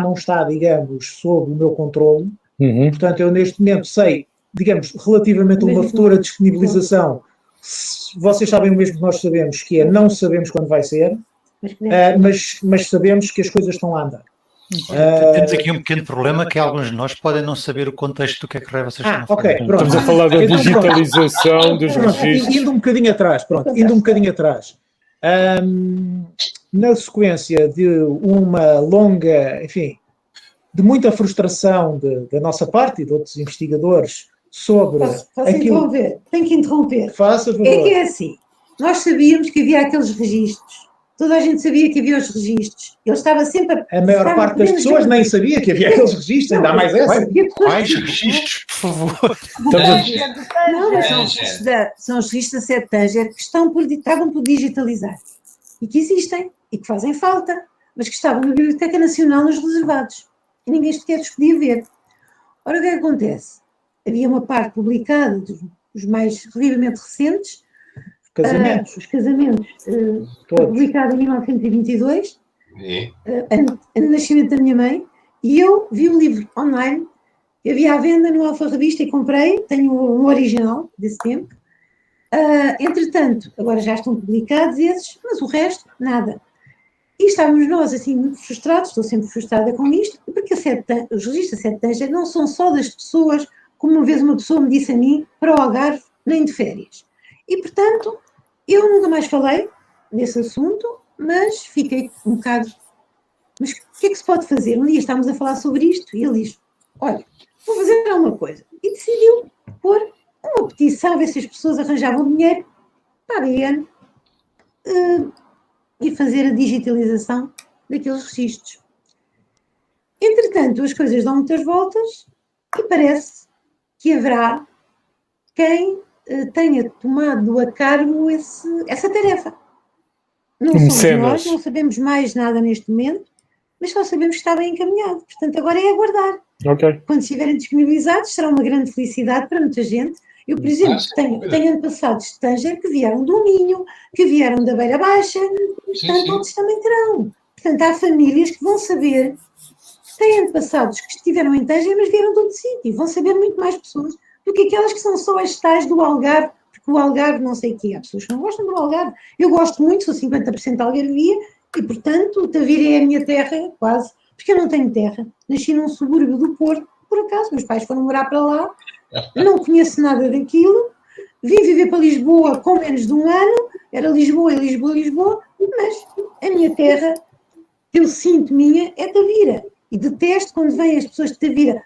[SPEAKER 1] não está, digamos, sob o meu controle. Portanto, eu neste momento sei, digamos, relativamente a uma futura disponibilização, vocês sabem o mesmo que nós sabemos, que é não sabemos quando vai ser, mas sabemos que as coisas estão a andar.
[SPEAKER 5] Temos aqui um pequeno problema, que alguns de nós podem não saber o contexto do que é que vocês estão a falar.
[SPEAKER 1] Okay,
[SPEAKER 11] estamos a falar da digitalização dos registros.
[SPEAKER 1] Indo um bocadinho atrás, na sequência de uma longa, enfim, de muita frustração da nossa parte e de outros investigadores sobre aquilo...
[SPEAKER 7] Tenho que interromper.
[SPEAKER 1] Faça favor.
[SPEAKER 7] É que é assim, nós sabíamos que havia aqueles registros, toda a gente sabia que havia os registros, ele estava sempre
[SPEAKER 1] a maior parte das pessoas nem sabia que havia aqueles registros, ainda há mais essa.
[SPEAKER 5] Quais registros, por favor?
[SPEAKER 7] Não, mas são os registros da Sede Tanger que estavam por digitalizar e que existem e que fazem falta, mas que estavam na Biblioteca Nacional nos reservados e ninguém sequer os podia ver. Ora, o que é que acontece? Havia uma parte publicada dos mais relativamente recentes, os casamentos, publicado em 1922, ano de nascimento da minha mãe, e eu vi o livro online, havia à venda no Alfa Revista e comprei, tenho um original desse tempo. Entretanto, agora já estão publicados esses, mas o resto, nada. E estávamos nós, assim, muito frustrados, estou sempre frustrada com isto, porque os registros da Sede Tanger não são só das pessoas, como uma vez uma pessoa me disse a mim, para o Algarve, nem de férias. E, portanto, eu nunca mais falei nesse assunto, mas fiquei um bocado... Mas o que é que se pode fazer? Um dia estávamos a falar sobre isto e ele diz, olha, vou fazer uma coisa. E decidiu pôr uma petição, a ver se as pessoas arranjavam dinheiro para a BN e fazer a digitalização daqueles registros. Entretanto, as coisas dão muitas voltas e parece que haverá quem tenha tomado a cargo essa tarefa. Não somos nós, não sabemos mais nada neste momento, mas só sabemos que está bem encaminhado. Portanto, agora é aguardar. Quando estiverem disponibilizados, será uma grande felicidade para muita gente. Eu, por exemplo, tenho antepassados de Tanger que vieram do Minho, que vieram da Beira Baixa, portanto, outros também terão. Portanto, há famílias que vão saber, têm antepassados que estiveram em Tanger, mas vieram de outro sítio, vão saber muito mais pessoas do que aquelas que são só as tais do Algarve, porque o Algarve não sei o quê. Há pessoas que não gostam do Algarve. Eu gosto muito, sou 50% algarvia, e, portanto, o Tavira é a minha terra, quase, porque eu não tenho terra. Nasci num subúrbio do Porto, por acaso, meus pais foram morar para lá, não conheço nada daquilo, vim viver para Lisboa com menos de um ano, era Lisboa, mas a minha terra, que eu sinto minha, é Tavira. E detesto quando vêm as pessoas de Tavira,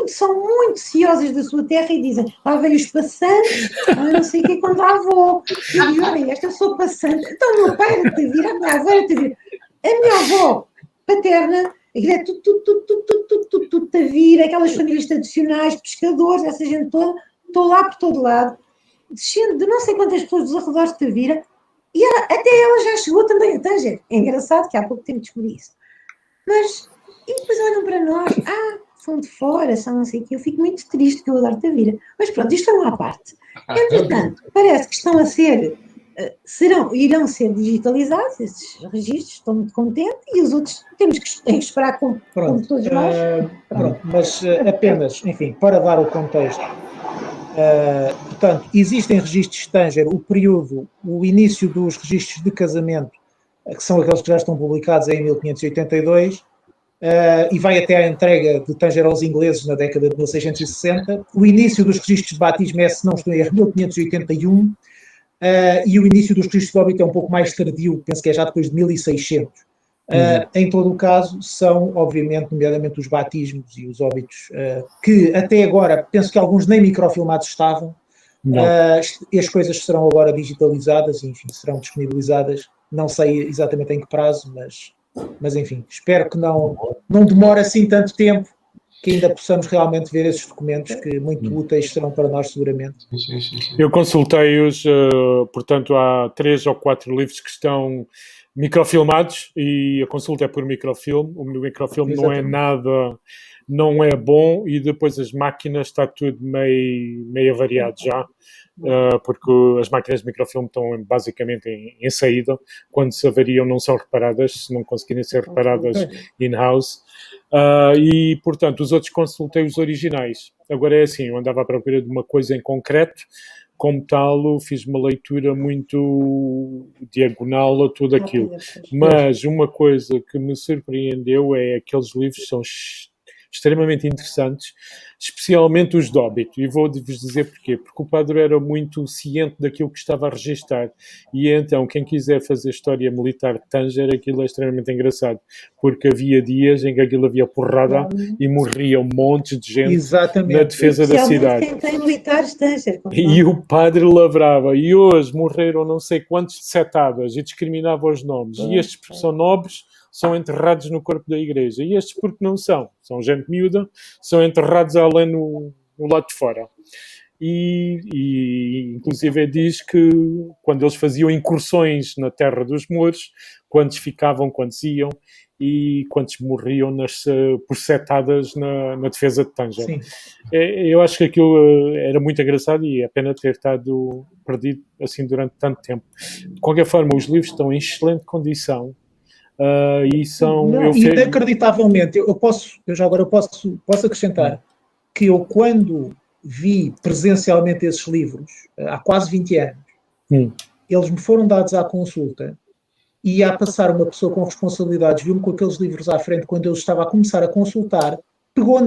[SPEAKER 7] são muito ciosas da sua terra e dizem, lá vem os passantes, não sei o que, quando lá vou. Eu digo, olha, esta eu sou passante. Então o meu pai era de Tavira, a minha avó era de Tavira. A minha avó paterna, aquilo é tudo Tavira, aquelas famílias tradicionais, pescadores, essa gente toda, estou lá por todo lado, descendo de não sei quantas pessoas dos arredores de Tavira, e até ela já chegou também a Tanger. É engraçado que há pouco tempo descobri isso. Mas, e depois olham para nós, são de fora, são não sei o quê, eu fico muito triste que eu adoro Tavira. Mas pronto, isto é uma parte. Entretanto, parece que estão a ser, irão ser digitalizados, esses registros, estou muito contente, e os outros temos que esperar como todos nós.
[SPEAKER 1] Pronto, mas apenas, enfim, para dar o contexto, portanto, existem registros de Tanger, o início dos registros de casamento, que são aqueles que já estão publicados em 1582, e vai até à entrega de Tanger aos ingleses na década de 1660. O início dos registros de batismo é, se não estou em erro, 1581, e o início dos registros de óbito é um pouco mais tardio, penso que é já depois de 1600. Em todo o caso, são, obviamente, nomeadamente os batismos e os óbitos, que até agora, penso que alguns nem microfilmados estavam, e as coisas serão agora digitalizadas e, enfim, serão disponibilizadas Não sei exatamente em que prazo, mas enfim, espero que não demore assim tanto tempo, que ainda possamos realmente ver esses documentos que muito úteis serão para nós seguramente.
[SPEAKER 11] Eu consultei-os, portanto há 3 ou 4 livros que estão microfilmados e a consulta é por microfilme. O microfilme não é nada, não é bom, e depois as máquinas está tudo meio avariado já, porque as máquinas de microfilme estão basicamente em saída. Quando se avariam não são reparadas, se não conseguirem ser reparadas in-house. E, portanto, os outros consultei os originais. Agora é assim, eu andava à procura de uma coisa em concreto, como tal, fiz uma leitura muito diagonal a tudo aquilo. Mas uma coisa que me surpreendeu é aqueles livros que são extremamente interessantes, especialmente os de Hobbit, e vou-vos dizer porquê, porque o padre era muito ciente daquilo que estava a registar, e então quem quiser fazer história militar de Tanger, aquilo é extremamente engraçado, porque havia dias em que aquilo havia porrada e morria um monte de gente na defesa da cidade.
[SPEAKER 7] Quem tem militares Tanger.
[SPEAKER 11] E o padre lavrava, e hoje morreram não sei quantos de setadas, e discriminava os nomes, e estes porque são nobres, são enterrados no corpo da igreja, e estes porque não são gente miúda, são enterrados além no lado de fora. E inclusive diz que quando eles faziam incursões na terra dos mouros, quantos ficavam, quantos iam, e quantos morriam por setadas na defesa de Tanger. Eu acho que aquilo era muito engraçado e é pena ter estado perdido assim durante tanto tempo. De qualquer forma, os livros estão em excelente condição. E são...
[SPEAKER 1] Inacreditavelmente, eu já agora posso acrescentar que eu, quando vi presencialmente esses livros, há quase 20 anos, eles me foram dados à consulta, e a passar uma pessoa com responsabilidades, viu-me com aqueles livros à frente quando eu estava a começar a consultar, pegou